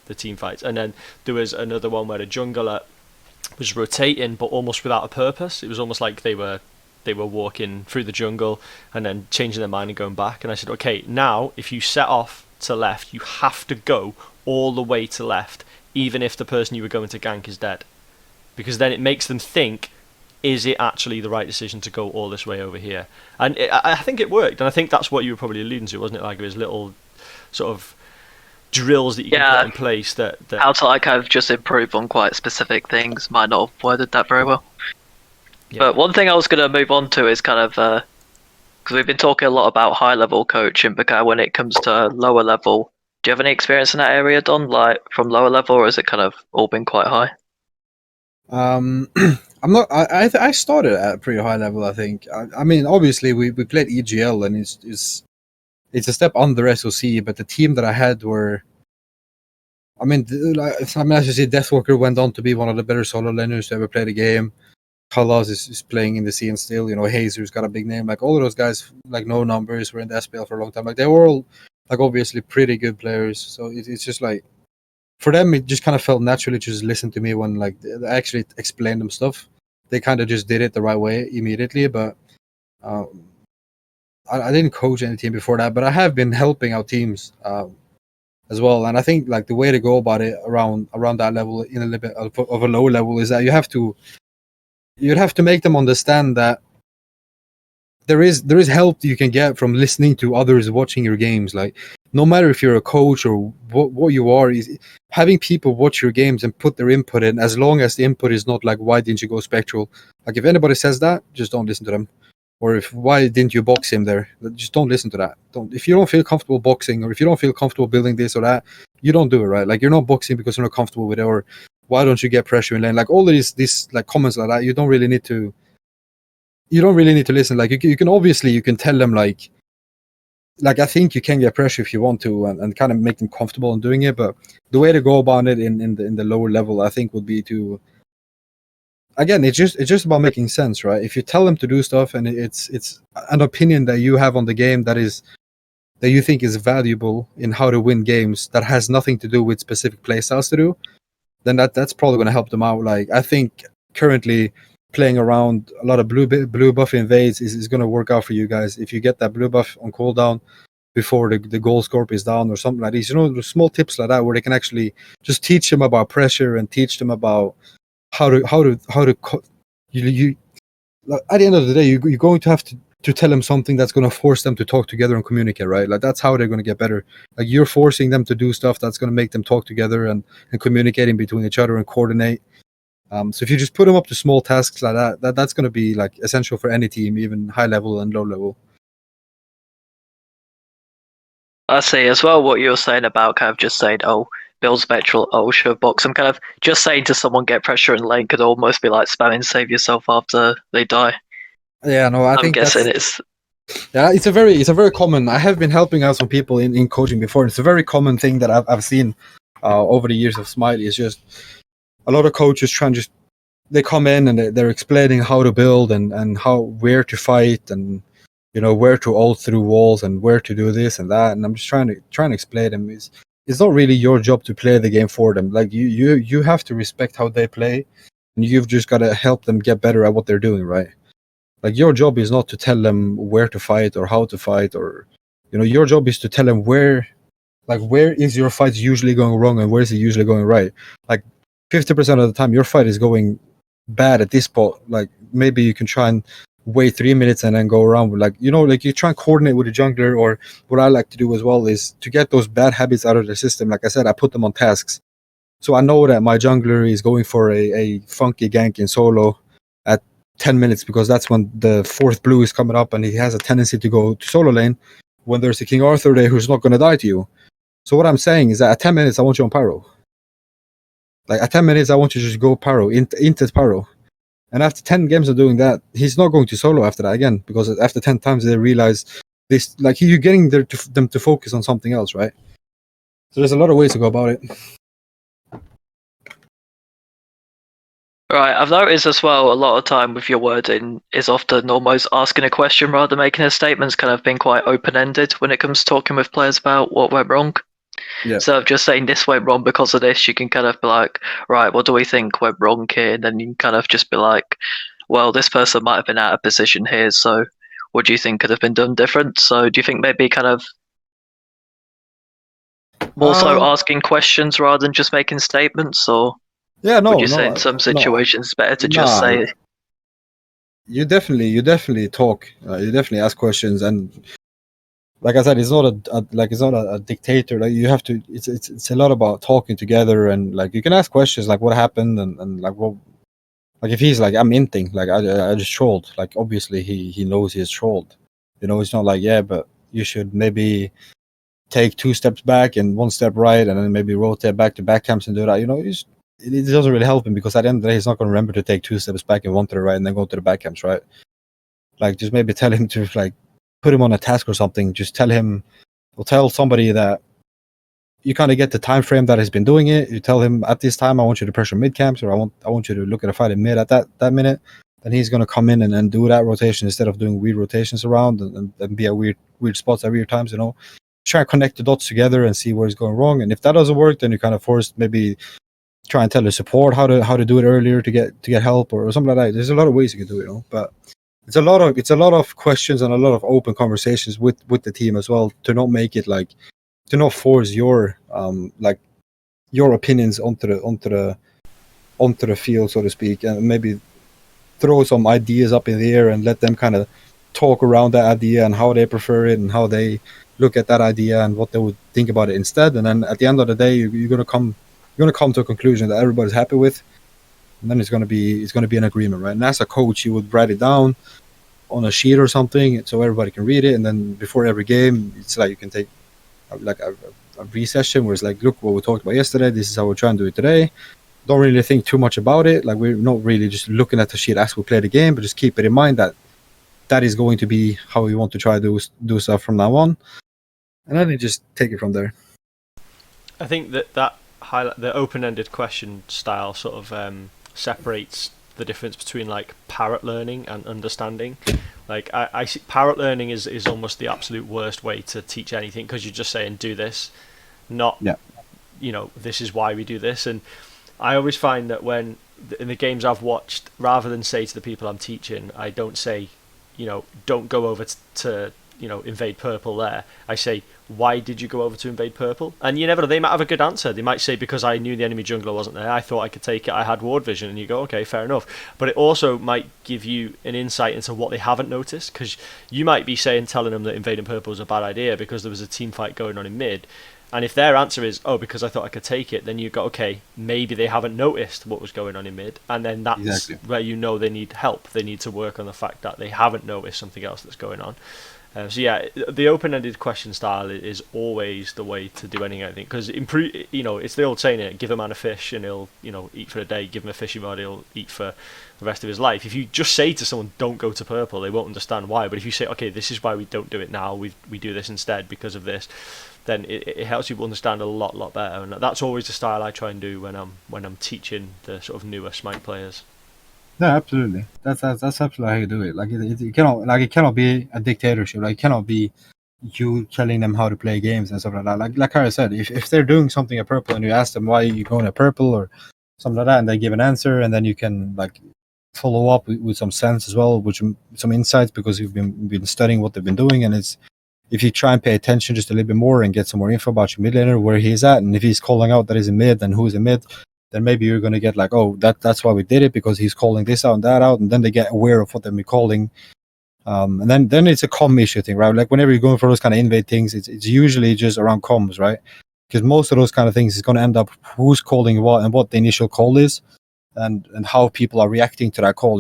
the team fights. And then there was another one where the jungler was rotating, but almost without a purpose. It was almost like they were walking through the jungle and then changing their mind and going back. And I said, okay, now if you set off to left, you have to go all the way to left, even if the person you were going to gank is dead, because then it makes them think, is it actually the right decision to go all this way over here? And I think it worked, and I think that's what you were probably alluding to, wasn't it? Like, it was little sort of drills that you can put in place that how to like kind of just improve on quite specific things. Might not have worded that very well. Yeah. But one thing I was going to move on to is kind of because we've been talking a lot about high level coaching, but kind of when it comes to lower level, do you have any experience in that area, Don? Like, from lower level, or has it kind of all been quite high? I'm not. I started at a pretty high level, I think. I mean, obviously we played EGL, and it's a step under SOC, but the team that I had were, I mean, as you see, Deathwalker went on to be one of the better solo laners to ever play the game. Kalas is playing in the scene still. You know, Hazer's got a big name. Like, all of those guys, like, no numbers, were in the SPL for a long time. Like, they were all, like, obviously pretty good players. So it's just like, for them, it just kind of felt naturally to just listen to me when, like, I actually explained them stuff. They kind of just did it the right way immediately, but I didn't coach any team before that, but I have been helping out teams as well. And I think, like, the way to go about it around that level, in a little bit of a low level, is that you'd have to make them understand that there is help you can get from listening to others watching your games. Like, no matter if you're a coach or what you are, is having people watch your games and put their input in, as long as the input is not like, why didn't you go spectral? Like, if anybody says that, just don't listen to them. or why didn't you box him there? Just don't listen to that. If you don't feel comfortable boxing, or if you don't feel comfortable building this or that, you don't do it, right? Like, you're not boxing because you're not comfortable with it, or why don't you get pressure in lane? Like, all of these like comments like that, you don't really need to listen. Like, you can obviously, you can tell them like I think you can get pressure if you want to, and kind of make them comfortable in doing it. But the way to go about it in the lower level, I think, would be to, again, it's just about making sense, right? If you tell them to do stuff and it's an opinion that you have on the game that you think is valuable in how to win games, that has nothing to do with specific playstyles to do, then that's probably going to help them out. Like, I think currently playing around a lot of blue buff invades is going to work out for you guys. If you get that blue buff on cooldown before the gold scorp is down or something like this, there's small tips like that where they can actually just teach them about pressure and teach them about how to you at the end of the day, you're going to have to tell them something that's going to force them to talk together and communicate, right? Like, that's how they're going to get better. Like, you're forcing them to do stuff that's going to make them talk together and communicating between each other and coordinate. So if you just put them up to small tasks like that's going to be like essential for any team, even high level and low level. I see as well what you were saying about kind of just saying, oh, build spectral, oh, should box. I'm kind of just saying to someone get pressure in lane could almost be like spamming save yourself after they die. Yeah, no, I'm guessing it's a very common. I have been helping out some people in coaching before. It's a very common thing that I've seen over the years of Smite. Is just a lot of coaches they come in and they're explaining how to build and where to fight and where to ult through walls and where to do this and that. And I'm just trying to explain them it's not really your job to play the game for them. Like, you have to respect how they play, and you've just got to help them get better at what they're doing, right? Like, your job is not to tell them where to fight or how to fight, or your job is to tell them where is your fight usually going wrong and where is it usually going right. Like, 50% of the time your fight is going bad at this spot. Like, maybe you can try and wait 3 minutes and then go around with you try and coordinate with a jungler. Or what I like to do as well is to get those bad habits out of the system. Like I said, I put them on tasks. So I know that my jungler is going for a funky gank in solo at 10 minutes because that's when the fourth blue is coming up and he has a tendency to go to solo lane when there's a King Arthur there who's not going to die to you. So what I'm saying is that at 10 minutes I want you on pyro. Like, at 10 minutes I want you to just go pyro, into pyro. And after 10 games of doing that, he's not going to solo after that again, because after 10 times they realize this, like, you're getting them to focus on something else, right? So there's a lot of ways to go about it. right. I've noticed as well a lot of time with your wording is often almost asking a question rather than making a statement. It's kind of been quite open-ended when it comes to talking with players about what went wrong. Yeah. So just saying this went wrong because of this, you can kind of be like, right, what do we think went wrong here? And then you can kind of just be like, well, this person might have been out of position here, so what do you think could have been done different? So do you think maybe kind of more so asking questions rather than just making statements? Or would you say in some situations it's better to just say? You definitely talk. You definitely ask questions, and like I said, it's not a dictator. Like, you have to. It's a lot about talking together, and like, you can ask questions like what happened and like what. Like, if he's like, I'm inting, like I just trolled. Like, obviously he knows he's trolled. It's not like, yeah, but you should maybe take 2 steps back and 1 step right, and then maybe rotate back to back camps and do that. It doesn't really help him, because at the end of the day, he's not going to remember to take 2 steps back and 1 to the right and then go to the back camps, right? Like, just maybe tell him to like put him on a task or something. Just tell him, or tell somebody that you kind of get the time frame that he's been doing it. You tell him, at this time I want you to pressure mid camps, or I want you to look at a fight in mid at that minute. Then he's going to come in and do that rotation instead of doing weird rotations around and be at weird spots at weird times. Try and connect the dots together and see where it's going wrong. And if that doesn't work, then you kind of force, maybe try and tell the support how to do it earlier to get help or something like that. There's a lot of ways you can do it, but it's a lot of questions and a lot of open conversations with the team as well, to not make it like, to not force your your opinions onto the field, so to speak, and maybe throw some ideas up in the air and let them kind of talk around that idea and how they prefer it and how they look at that idea and what they would think about it instead. And then at the end of the day, you're gonna come to a conclusion that everybody's happy with, and then it's gonna be an agreement, right? And as a coach, you would write it down, on a sheet or something, so everybody can read it. And then before every game, it's like you can take like a re-session where it's like, look what we talked about yesterday. This is how we're trying to do it today. Don't really think too much about it. Like we're not really just looking at the sheet as we play the game, but just keep it in mind that that is going to be how we want to try to do stuff from now on. And then you just take it from there. I think that highlight the open-ended question style sort of separates the difference between like parrot learning and understanding. Like I see parrot learning is almost the absolute worst way to teach anything, because you're just saying do this, not this is why we do this. And I always find that when in the games I've watched, rather than say to the people I'm teaching, I don't say, don't go over to invade purple there. I say, why did you go over to invade purple? And you never know, they might have a good answer. They might say, because I knew the enemy jungler wasn't there, I thought I could take it, I had ward vision. And you go, okay, fair enough. But it also might give you an insight into what they haven't noticed, because you might be telling them that invading purple is a bad idea because there was a team fight going on in mid. And if their answer is, because I thought I could take it, then you go, okay, maybe they haven't noticed what was going on in mid. And then that's where they need help. They need to work on the fact that they haven't noticed something else that's going on. So yeah, the open-ended question style is always the way to do anything, I think, because it's the old saying, give a man a fish and he'll eat for a day. Give him a fishing rod, he'll eat for the rest of his life. If you just say to someone, don't go to purple, they won't understand why. But if you say, okay, this is why we don't do it now, we do this instead because of this, then it helps people understand a lot better. And that's always the style I try and do when I'm teaching the sort of newer Smite players. Yeah, absolutely. That's absolutely how you do it. Like it cannot be a dictatorship. Like it cannot be you telling them how to play games and stuff like that. Like Harry said, if they're doing something at purple and you ask them why you going at purple or something like that, and they give an answer, and then you can like follow up with some sense as well, with some insights, because you've been studying what they've been doing. And it's, if you try and pay attention just a little bit more and get some more info about your mid laner, where he's at, and if he's calling out that he's in mid and who's in mid, then maybe you're going to get like, that's why we did it, because he's calling this out and that out, and then they get aware of what they've been calling. And then it's a comm issue thing, right? Like whenever you're going for those kind of invade things, it's usually just around comms, right? Because most of those kind of things is going to end up who's calling what and what the initial call is, and how people are reacting to that call,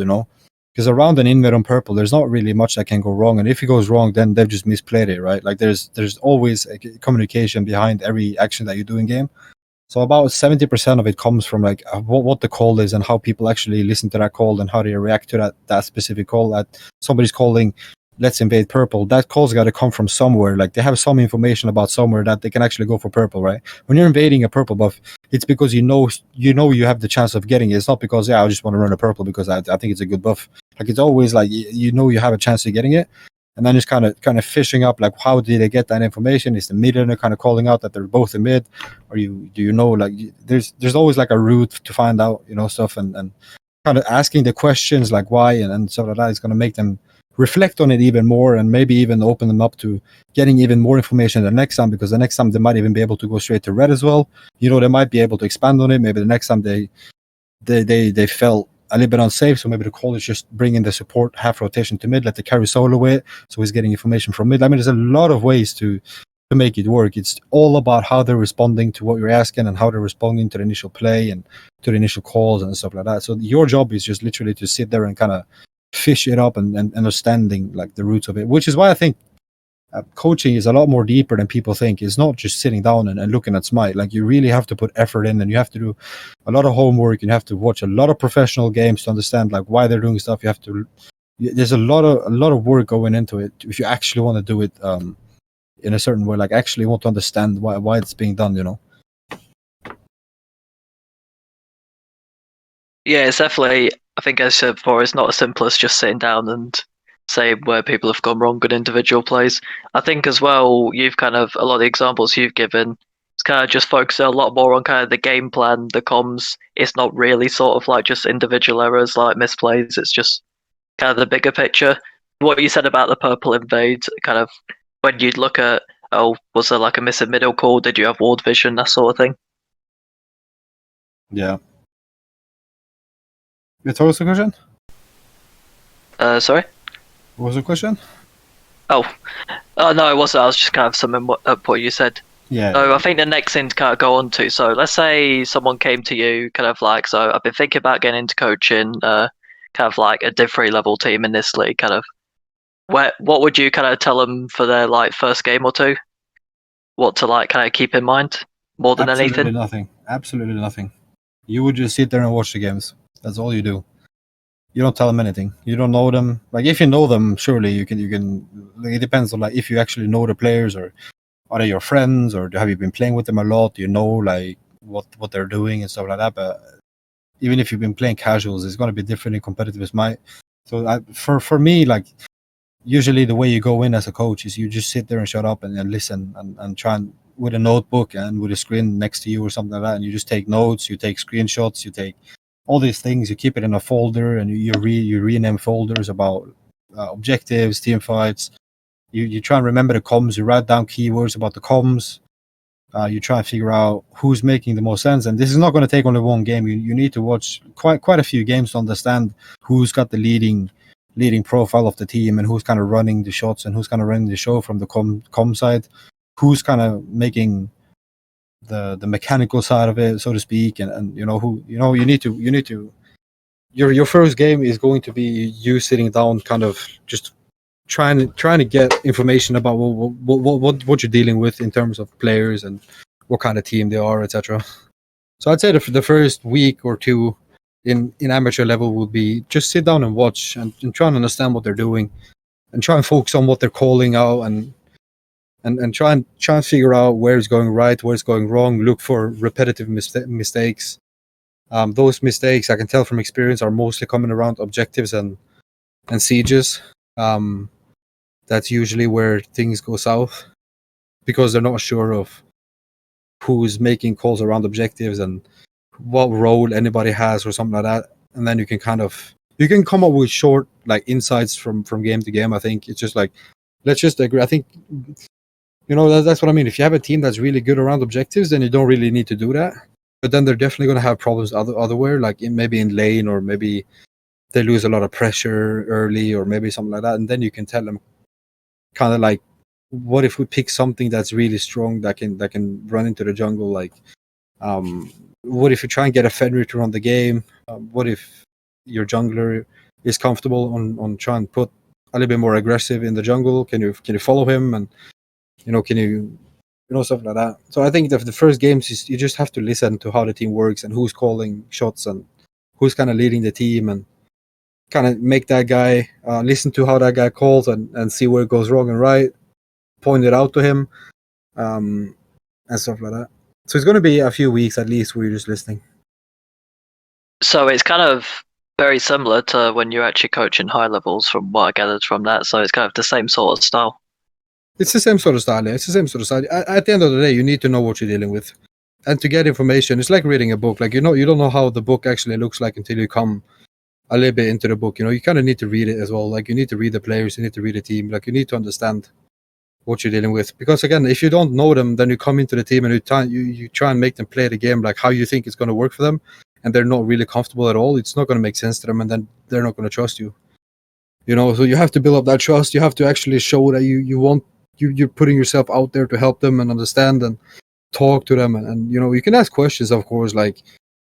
Because around an invade on purple, there's not really much that can go wrong, and if it goes wrong, then they've just misplayed it, right? Like there's always a communication behind every action that you do in game. So about 70% of it comes from like what the call is and how people actually listen to that call and how they react to that specific call. That somebody's calling, let's invade purple. That call's got to come from somewhere. Like they have some information about somewhere that they can actually go for purple, right? When you're invading a purple buff, it's because you know you have the chance of getting it. It's not because I just want to run a purple because I think it's a good buff. Like it's always like you have a chance of getting it. And then just kind of fishing up, like, how did they get that information? Is the mid laner kind of calling out that they're both in mid, or do you know, like, there's always like a route to find out, stuff, and kind of asking the questions like why and stuff like that is going to make them reflect on it even more, and maybe even open them up to getting even more information the next time, because the next time they might even be able to go straight to red as well. They might be able to expand on it. Maybe the next time they felt a little bit unsafe, so maybe the call is just bringing the support half rotation to mid, let the carry solo away, so he's getting information from mid. I mean, there's a lot of ways to make it work. It's all about how they're responding to what you're asking and how they're responding to the initial play and to the initial calls and stuff like that. So your job is just literally to sit there and kind of fish it up and understanding like the roots of it, which is why I think coaching is a lot more deeper than people think. It's not just sitting down and looking at Smite. Like you really have to put effort in, and you have to do a lot of homework, and you have to watch a lot of professional games to understand like why they're doing stuff. There's a lot of work going into it if you actually want to do it in a certain way, like actually want to understand why it's being done, Yeah, it's definitely, I think as I said before, it's not as simple as just sitting down and say where people have gone wrong in individual plays. I think as well, you've kind of, a lot of the examples you've given, it's kind of just focusing a lot more on kind of the game plan, the comms. It's not really sort of like just individual errors like misplays. It's just kind of the bigger picture. What you said about the purple invade, kind of when you'd look at, was there like a missing middle call? Did you have ward vision? That sort of thing. Yeah. What was the question? Sorry? What was the question? Oh, no, it wasn't. I was just kind of summing what you said. Yeah. So I think the next thing to kind of go on to, so let's say someone came to you kind of like, so I've been thinking about getting into coaching, kind of like a Div 3 level team in this league, kind of what would you kind of tell them for their like first game or two? What to like kind of keep in mind more than Absolutely anything? nothing. Absolutely nothing. You would just sit there and watch the games. That's all you do. You don't tell them anything. You don't know them. Like if you know them, surely you can. Like, it depends on like if you actually know the players, or are they your friends, or have you been playing with them a lot? Do you know like what they're doing and stuff like that. But even if you've been playing casuals, it's going to be different in competitive Smite. So for me, like usually the way you go in as a coach is you just sit there and shut up and listen and try and with a notebook and with a screen next to you or something like that, and you just take notes, you take screenshots, you take all these things, you keep it in a folder, and you rename folders about objectives, team fights. You try and remember the comms. You write down keywords about the comms. You try and figure out who's making the most sense, and this is not going to take only one game. You need to watch quite a few games to understand who's got the leading profile of the team and who's kind of running the shots and who's kind of running the show from the com side, who's kind of making the mechanical side of it, so to speak, and you know who you need to your first game is going to be you sitting down, kind of just trying to get information about what you're dealing with in terms of players and what kind of team they are, etc. So I'd say the first week or two in amateur level would be just sit down and watch and try and understand what they're doing and try and focus on what they're calling out and try and figure out where it's going right, where it's going wrong. Look for repetitive mistakes. Those mistakes, I can tell from experience, are mostly coming around objectives and sieges. That's usually where things go south because they're not sure of who's making calls around objectives and what role anybody has or something like that. And then you can come up with short like insights from game to game. I think it's just like, let's just agree. I think, that's what I mean. If you have a team that's really good around objectives, then you don't really need to do that. But then they're definitely going to have problems otherwhere, like maybe in lane, or maybe they lose a lot of pressure early, or maybe something like that. And then you can tell them kind of like, what if we pick something that's really strong that can run into the jungle? Like, what if you try and get a Fenrir to run the game? What if your jungler is comfortable on trying to put a little bit more aggressive in the jungle? Can you follow him? And can you stuff like that. So I think the first games is you just have to listen to how the team works and who's calling shots and who's kind of leading the team, and kind of make that guy listen to how that guy calls and see where it goes wrong and right, point it out to him, and stuff like that. So it's going to be a few weeks at least where you're just listening. So it's kind of very similar to when you're actually coaching high levels, from what I gathered from that. So it's kind of the same sort of style. It's the same sort of style. Yeah. It's the same sort of style. At the end of the day, you need to know what you're dealing with, and to get information, it's like reading a book. Like you don't know how the book actually looks like until you come a little bit into the book. You kind of need to read it as well. Like you need to read the players, you need to read the team. Like you need to understand what you're dealing with, because again, if you don't know them, then you come into the team and you try and make them play the game like how you think it's going to work for them, and they're not really comfortable at all. It's not going to make sense to them, and then they're not going to trust you. So you have to build up that trust. You have to actually show that you're putting yourself out there to help them and understand and talk to them, and you can ask questions, of course, like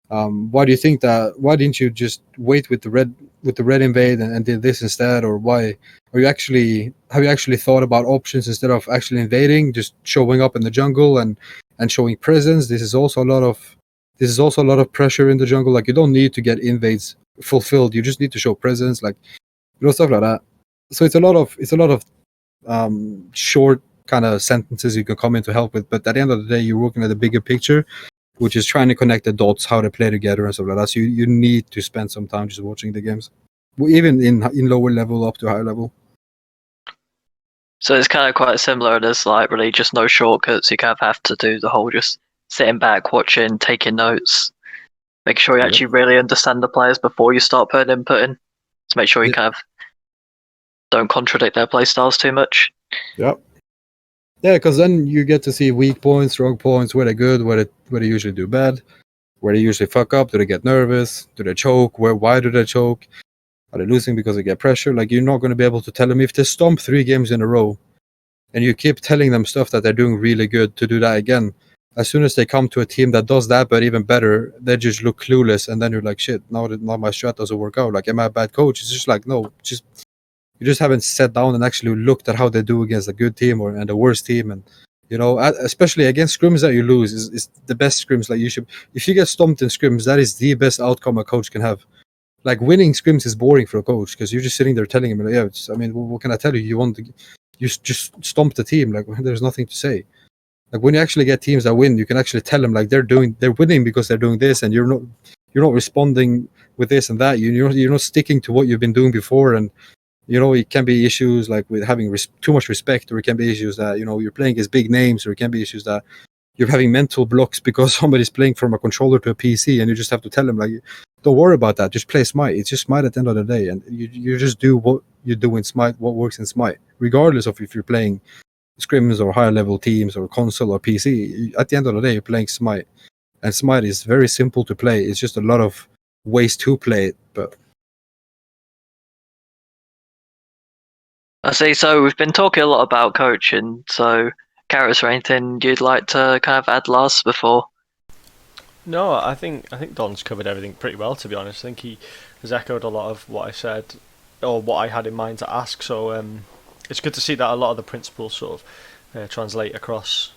why do you think that? Why didn't you just wait with the red invade and did this instead? Or why have you actually thought about options instead of actually invading, just showing up in the jungle and showing presence? This is also a lot of pressure in the jungle. Like you don't need to get invades fulfilled. You just need to show presence, like stuff like that. So it's a lot of short kind of sentences you can come in to help with, but at the end of the day, you're working at the bigger picture, which is trying to connect the dots, how they play together and stuff like that. So you need to spend some time just watching the games, even in lower level up to higher level. So it's kind of quite similar. There's like really just no shortcuts. You kind of have to do the whole just sitting back, watching, taking notes, make sure you actually really understand the players before you start putting input in, to make sure you kind of don't contradict their play styles too much. Yep. Yeah, because then you get to see weak points, strong points, where they're good, where they usually do bad, where they usually fuck up. Do they get nervous? Do they choke? Why do they choke? Are they losing because they get pressure? Like you're not going to be able to tell them if they stomp 3 games in a row, and you keep telling them stuff that they're doing really good to do that again. As soon as they come to a team that does that, but even better, they just look clueless, and then you're like, shit, now my strat doesn't work out. Like, am I a bad coach? It's just like, no, just You just haven't sat down and actually looked at how they do against a good team and a worse team. And especially against scrims that you lose is the best scrims. Like, you should, if you get stomped in scrims, that is the best outcome a coach can have. Like, winning scrims is boring for a coach because you're just sitting there telling him, yeah, what can I tell you? You just stomp the team. Like, there's nothing to say. Like, when you actually get teams that win, you can actually tell them, like, they're winning because they're doing this, and you're not responding with this and that. You're not sticking to what you've been doing before. And it can be issues like with having too much respect, or it can be issues that you're playing against big names, or it can be issues that you're having mental blocks because somebody's playing from a controller to a PC, and you just have to tell them, like, don't worry about that. Just play Smite. It's just Smite at the end of the day, and you just do what you do in Smite, what works in Smite, regardless of if you're playing scrims or higher level teams or console or PC. At the end of the day, you're playing Smite, and Smite is very simple to play. It's just a lot of ways to play it, but. I see. So we've been talking a lot about coaching. So, Gareth, or anything you'd like to kind of add last before? No, I think Don's covered everything pretty well, to be honest. I think he has echoed a lot of what I said, or what I had in mind to ask. So it's good to see that a lot of the principles sort of translate across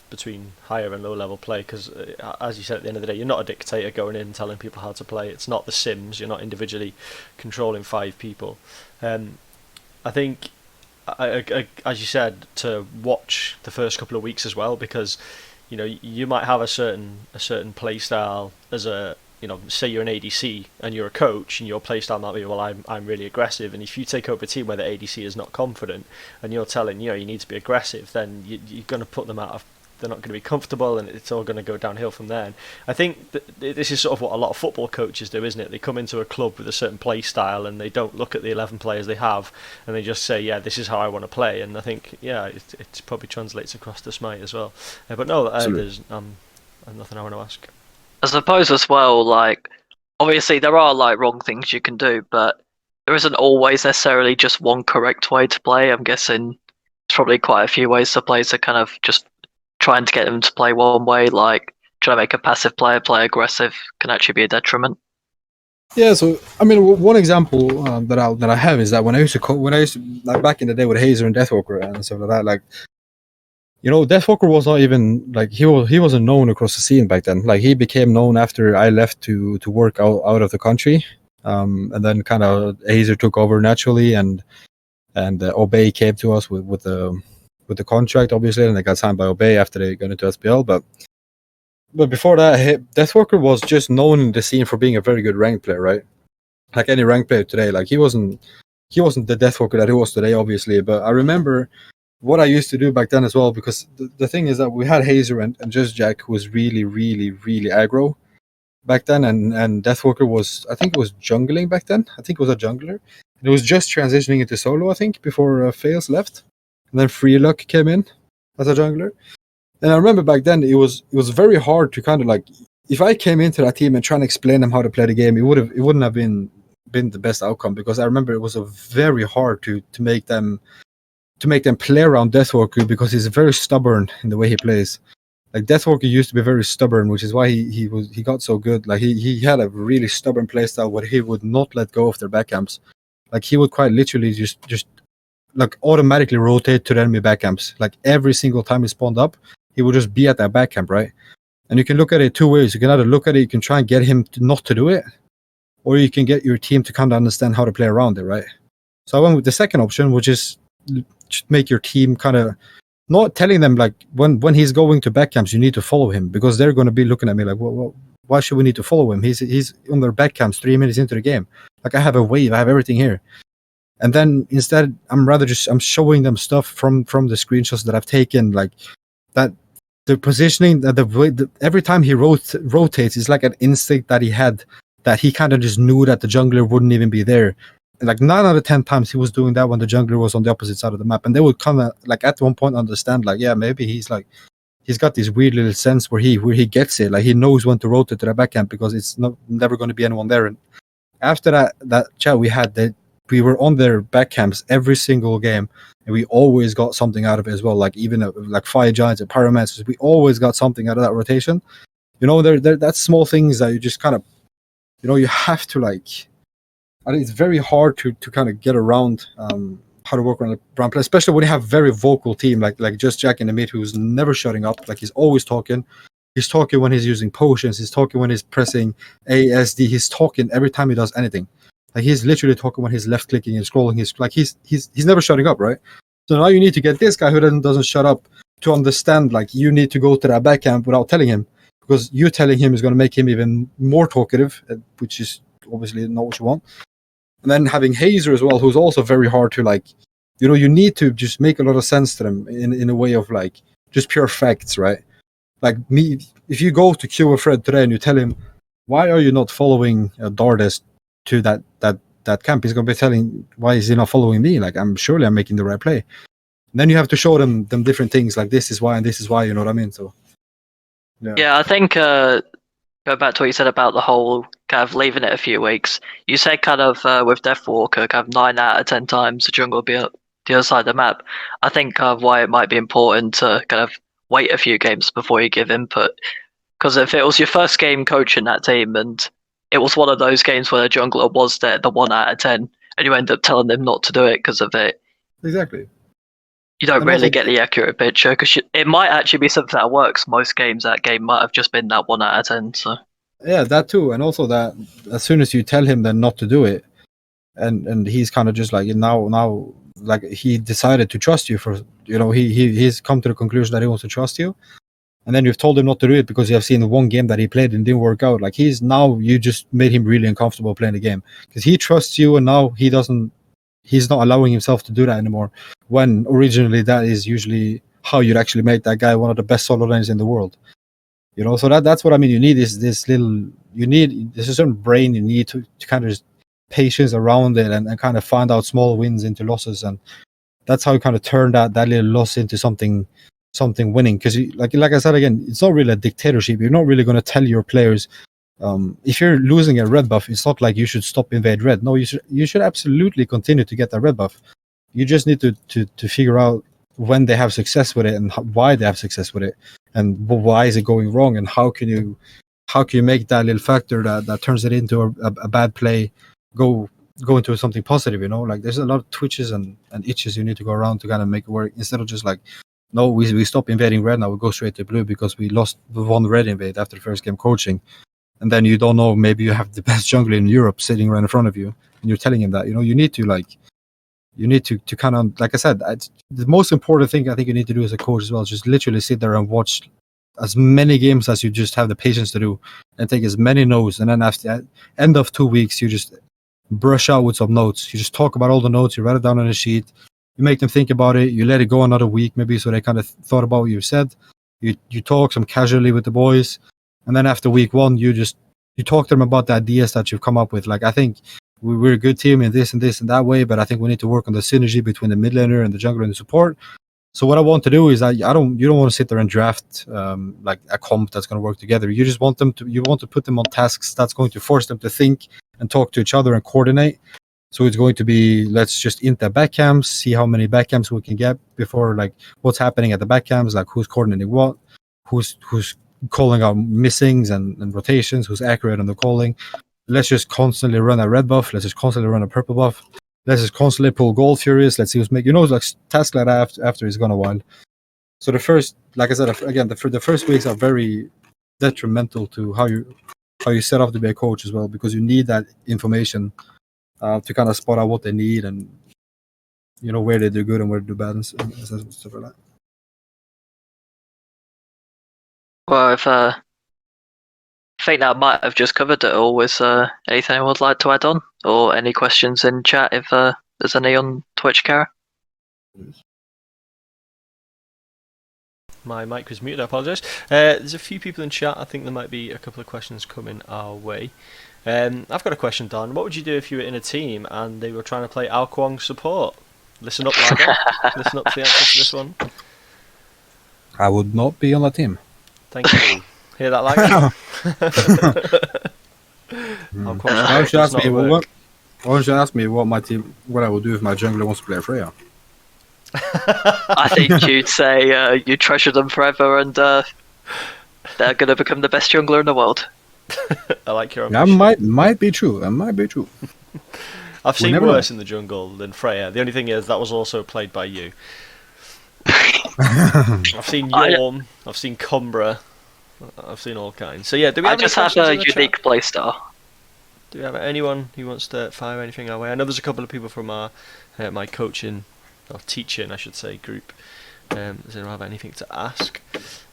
between higher and low level play. Because as you said, at the end of the day, you're not a dictator going in and telling people how to play. It's not The Sims. You're not individually controlling 5 people. I think, as you said, to watch the first couple of weeks as well, because you might have a certain play style as a say you're an ADC and you're a coach, and your play style might be, well, I'm really aggressive, and if you take over a team where the ADC is not confident and you're telling you need to be aggressive, then you're going to put them out of. They're not going to be comfortable, and it's all going to go downhill from there. And I think this is sort of what a lot of football coaches do, isn't it? They come into a club with a certain play style, and they don't look at the 11 players they have, and they just say, yeah, this is how I want to play. And I think, yeah, it probably translates across to Smite as well. But no, there's nothing I want to ask. I suppose as well, like, obviously there are like wrong things you can do, but there isn't always necessarily just one correct way to play. I'm guessing there's probably quite a few ways to play, so kind of just trying to get them to play one way, like trying to make a passive player play aggressive, can actually be a detriment. Yeah, so I mean, one example that I have is that when I used to like back in the day with Hazer and Deathwalker and stuff like that, like Deathwalker was not even like he wasn't known across the scene back then. Like, he became known after I left to work out of the country, and then kind of Hazer took over naturally, and Obey came to us with the contract, obviously, and they got signed by Obey after they got into SPL. But before that, Deathwalker was just known in the scene for being a very good ranked player, right? Like any ranked player today, like he wasn't the Deathwalker that he was today, obviously. But I remember what I used to do back then as well, because the thing is that we had Hazer and Just Jack, who was really, really, really aggro back then, and Deathwalker was, I think it was jungling back then. I think it was a jungler. It was just transitioning into solo, I think, before Fails left. And then Freeluck came in as a jungler. And I remember back then it was very hard to kind of like, if I came into that team and trying to explain them how to play the game, it wouldn't have been the best outcome, because I remember it was very hard to make them play around Deathwalker, because he's very stubborn in the way he plays. Like, Deathwalker used to be very stubborn, which is why he got so good. Like, he had a really stubborn playstyle where he would not let go of their backcamps. Like, he would quite literally just like automatically rotate to the enemy backcamps. Like, every single time he spawned up, he would just be at that backcamp, right? And you can look at it 2 ways. You can either look at it, you can try and get him not to do it, or you can get your team to kind of understand how to play around it, right? So I went with the second option, which is make your team kind of not telling them, like, when he's going to backcamps, you need to follow him, because they're going to be looking at me like, well, why should we need to follow him? He's on their backcamps 3 minutes into the game. Like, I have a wave, I have everything here. And then instead, I'm showing them stuff from the screenshots that I've taken, like that the positioning, that the way every time he rotates is like an instinct that he had, that he kind of just knew that the jungler wouldn't even be there. And like 9 out of 10 times he was doing that when the jungler was on the opposite side of the map, and they would kind of like at one point understand, like, yeah, maybe he's got this weird little sense where he gets it, like he knows when to rotate to the backhand because it's never going to be anyone there. And after that chat we had, that we were on their backcamps every single game, and we always got something out of it as well. Like, even like Fire Giants and Pyromancers, we always got something out of that rotation. That's small things that you just kind of, you have to, like, I think it's very hard to kind of get around how to work on a brand play, especially when you have very vocal team like just Jack in the mid, who's never shutting up. Like he's always talking. He's talking when he's using potions. He's talking when he's pressing ASD. He's talking every time he does anything. Like he's literally talking when he's left clicking and scrolling. He's never shutting up, right? So now you need to get this guy who doesn't shut up to understand. Like you need to go to that back camp without telling him, because you telling him is going to make him even more talkative, which is obviously not what you want. And then having Hazer as well, who's also very hard to like, you need to just make a lot of sense to them in a way of like just pure facts, right? Like me, if you go to queue a Fred today and you tell him, why are you not following Dardes to that camp? He's going to be telling, why is he not following me? Like I'm making the right play. And then you have to show them different things, like this is why and this is why, you know what I mean? So yeah, I think going back to what you said about the whole kind of leaving it a few weeks, you said kind of with Deathwalker, kind of 9 out of 10 times the jungle will be on the other side of the map. I think kind of why it might be important to kind of wait a few games before you give input, because if it was your first game coaching that team and it was one of those games where the jungler was the 1 out of 10 and you end up telling them not to do it because of it, exactly, you don't and really also, get the accurate picture, because it might actually be something that works. Most games that game might have just been that 1 out of 10. So yeah, that too. And also that as soon as you tell him then not to do it, and he's kind of just like now like he decided to trust you for, he's come to the conclusion that he wants to trust you, and then you've told him not to do it because you have seen the one game that he played and didn't work out. Like you just made him really uncomfortable playing the game because he trusts you, and now he's not allowing himself to do that anymore, when originally that is usually how you'd actually make that guy one of the best solo lanes in the world. So that's what I mean. You need there's a certain brain you need to kind of just patience around it and kind of find out small wins into losses, and that's how you kind of turn that little loss into something winning. Because like I said again, it's not really a dictatorship. You're not really going to tell your players, if you're losing a red buff, it's not like you should stop invade red. No, you should absolutely continue to get that red buff. You just need to figure out when they have success with it and why they have success with it, and why is it going wrong, and how can you make that little factor that turns it into a bad play go into something positive. Like there's a lot of twitches and itches you need to go around to kind of make it work, instead of just like, no, we stop invading red now, we go straight to blue because we lost the one red invade after the first game coaching, and then you don't know, maybe you have the best jungler in Europe sitting right in front of you and you're telling him that. You need to kind of, like I said, the most important thing I think you need to do as a coach as well is just literally sit there and watch as many games as you just have the patience to do, and take as many notes, and then after the end of 2 weeks you just brush out with some notes. You just talk about all the notes, you write it down on a sheet, you make them think about it, you let it go another week maybe so they kind of thought about what you said. You talk some casually with the boys, and then after week 1 you talk to them about the ideas that you've come up with. Like, I think we're a good team in this and this and that way, but I think we need to work on the synergy between the mid laner and the jungler and the support. So what I want to do is you don't want to sit there and draft like a comp that's going to work together. You just want to put them on tasks that's going to force them to think and talk to each other and coordinate. So it's going to be, let's just int the back camps, see how many back camps we can get before, like what's happening at the back camps, like who's coordinating what, who's calling out missings and rotations, who's accurate on the calling. Let's just constantly run a red buff. Let's just constantly run a purple buff. Let's just constantly pull gold furious. Let's see who's making, like tasks like that after it's gone a while. So the first, like I said again, the first weeks are very detrimental to how you set up to be a coach as well, because you need that information to kind of spot out what they need and where they do good and where they do bad and stuff like that. Well, I think that might have just covered it all. Is anything I would like to add on, or any questions in chat if there's any on Twitch, Kara? My mic was muted, I apologise. There's a few people in chat. I think there might be a couple of questions coming our way. I've got a question, Don. What would you do if you were in a team and they were trying to play Ao Kuang support? Listen up, Lager. Listen up to the answer to this one. I would not be on that team. Thank you. Hear that, Lager? Why don't you ask me what I would do if my jungler wants to play Freya? I think you'd say you treasure them forever and they're going to become the best jungler in the world. I like your ambition. That might be true. That might be true. I've We seen never worse in the jungle than Freya. The only thing is that was also played by you. I've seen I- Yorm, I've seen Cumbra, I've seen all kinds. So yeah, do we I have any just have questions a in the chat? unique playstyle. Do we have anyone who wants to fire anything our way? I know there's a couple of people from our my coaching, or teaching, I should say, group. Does anyone have anything to ask?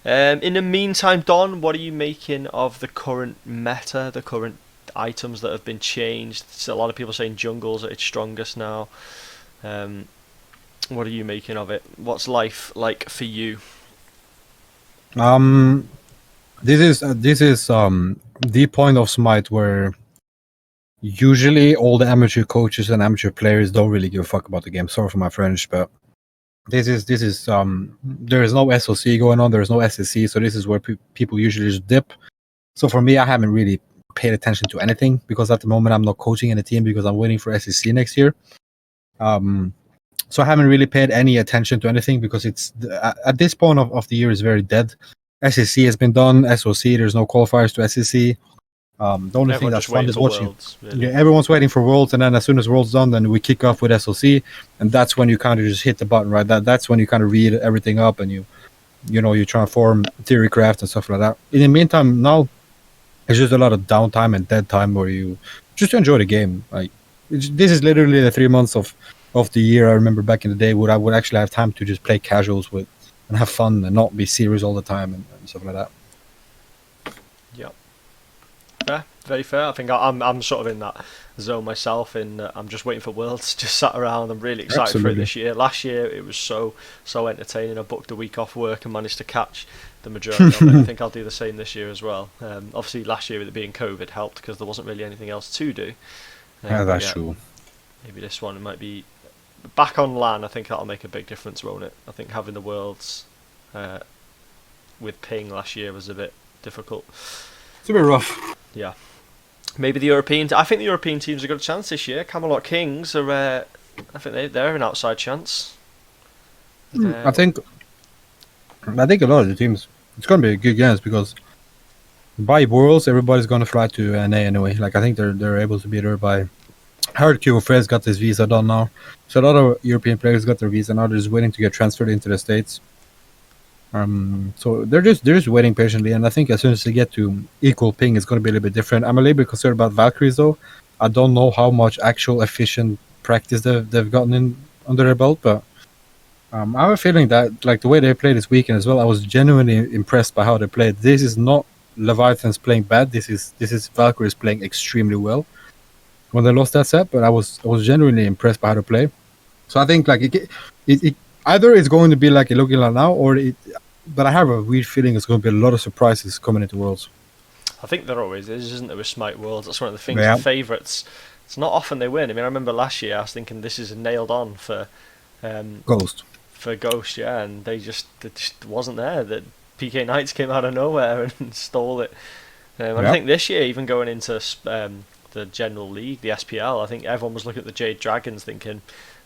In the meantime, Don, what are you making of the current meta, the current items that have been changed? There's a lot of people saying jungle's at its strongest now. What are you making of it? What's life like for you? This is the point of Smite where usually all the amateur coaches and amateur players don't really give a fuck about the game. Sorry for my French, but this is there is no SOC going on, there is no SSC, so this is where people usually just dip. So for me, I haven't really paid attention to anything because at the moment I'm not coaching in a team because I'm waiting for SSC next year. So I haven't really paid any attention to anything because it's at this point of the year is very dead. SSC has been done, SOC, there's no qualifiers to SSC. The only thing that's fun is watching. Worlds, really. Yeah, everyone's waiting for Worlds, and then as soon as Worlds done, then we kick off with SOC, and that's when you kind of just hit the button, right? That's when you kind of read everything up, and you transform theory craft and stuff like that. In the meantime, now it's just a lot of downtime and dead time where you just enjoy the game. Like this is literally the 3 months of the year I remember back in the day where I would actually have time to just play casuals with and have fun and not be serious all the time and stuff like that. Yeah, very fair. I think I'm sort of in that zone myself. I'm just waiting for Worlds. Just sat around. I'm really excited for it this year. Last year it was so entertaining. I booked a week off work and managed to catch the majority of it. I think I'll do the same this year as well. Obviously last year with it being COVID helped because there wasn't really anything else to do. That's true. Maybe this one might be back on LAN. I think that'll make a big difference, won't it? I think having the Worlds with ping last year was a bit difficult. It's a bit rough. Yeah. Maybe the European... I think the European teams have got a chance this year. Camelot Kings are... I think they're an outside chance. I think a lot of the teams... It's going to be a good games because by Worlds, everybody's going to fly to NA anyway. Like, I think they're able to be there by... I heard QFred's got his visa done now. So a lot of European players got their visa now. They're just waiting to get transferred into the States. So they're just waiting patiently, and I think as soon as they get to equal ping, it's going to be a little bit different. I'm a little bit concerned about Valkyries though. I don't know how much actual efficient practice they've gotten in under their belt, but I have a feeling that like the way they played this weekend as well, I was genuinely impressed by how they played. This is not Leviathans playing bad. This is Valkyries playing extremely well. When they lost that set, but I was genuinely impressed by how they play. So I think like it either it's going to be like it looking like now, or it. But I have a weird feeling it's going to be a lot of surprises coming into Worlds. I think there always is, isn't there, with Smite Worlds? That's one of the things. Yeah. The favourites. It's not often they win. I mean, I remember last year I was thinking this is nailed on for Ghost. For Ghost, yeah, and it just wasn't there. That PK Knights came out of nowhere and stole it. I think this year, even going into the general league, the SPL, I think everyone was looking at the Jade Dragons thinking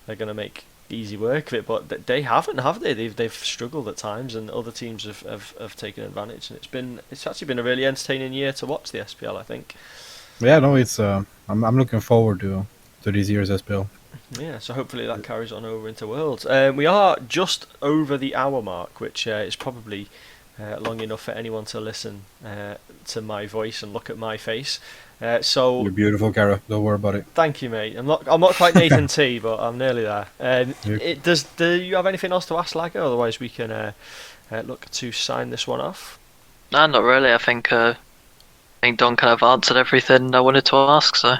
they're going to make easy work of it, but they haven't, have they? They've struggled at times, and other teams have taken advantage. And it's actually been a really entertaining year to watch the SPL, I think. Yeah, no, it's I'm looking forward to this year's SPL. Yeah, so hopefully that carries on over into Worlds. We are just over the hour mark, which is probably long enough for anyone to listen to my voice and look at my face. So you're beautiful, Cara. Don't worry about it. Thank you, mate. I'm not quite Nathan T, but I'm nearly there. Do you have anything else to ask, Lager? Otherwise, we can look to sign this one off. No, not really. I think Don kind of answered everything I wanted to ask. So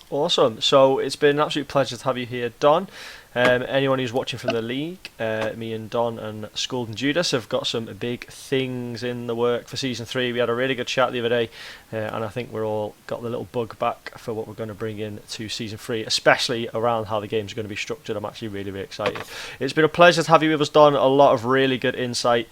awesome. So it's been an absolute pleasure to have you here, Don. Anyone who's watching from the league, me and Don and Skuld and Judas have got some big things in the work for Season 3. We had a really good chat the other day, and I think we're all got the little bug back for what we're going to bring in to Season 3, especially around how the game's going to be structured. I'm actually really, really excited. It's been a pleasure to have you with us, Don. A lot of really good insight.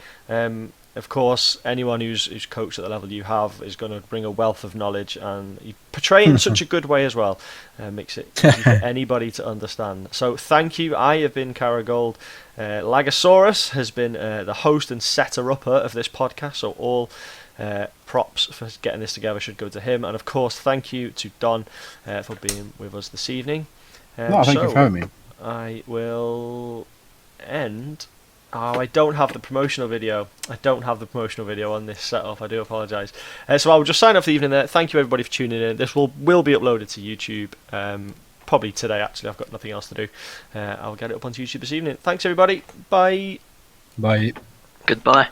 Of course, anyone who's coached at the level you have is going to bring a wealth of knowledge, and you portray it in such a good way as well. Makes it easy for anybody to understand. So thank you. I have been Cara Gold. Lagosaurus has been the host and setter-upper of this podcast, so all props for getting this together should go to him, and of course thank you to Don for being with us this evening. No, thank you for having me. I will end. Oh, I don't have the promotional video. I don't have the promotional video on this setup. I do apologise. So I'll just sign off the evening there. Thank you everybody for tuning in. This will be uploaded to YouTube probably today. Actually, I've got nothing else to do. I'll get it up onto YouTube this evening. Thanks everybody. Bye. Bye. Goodbye.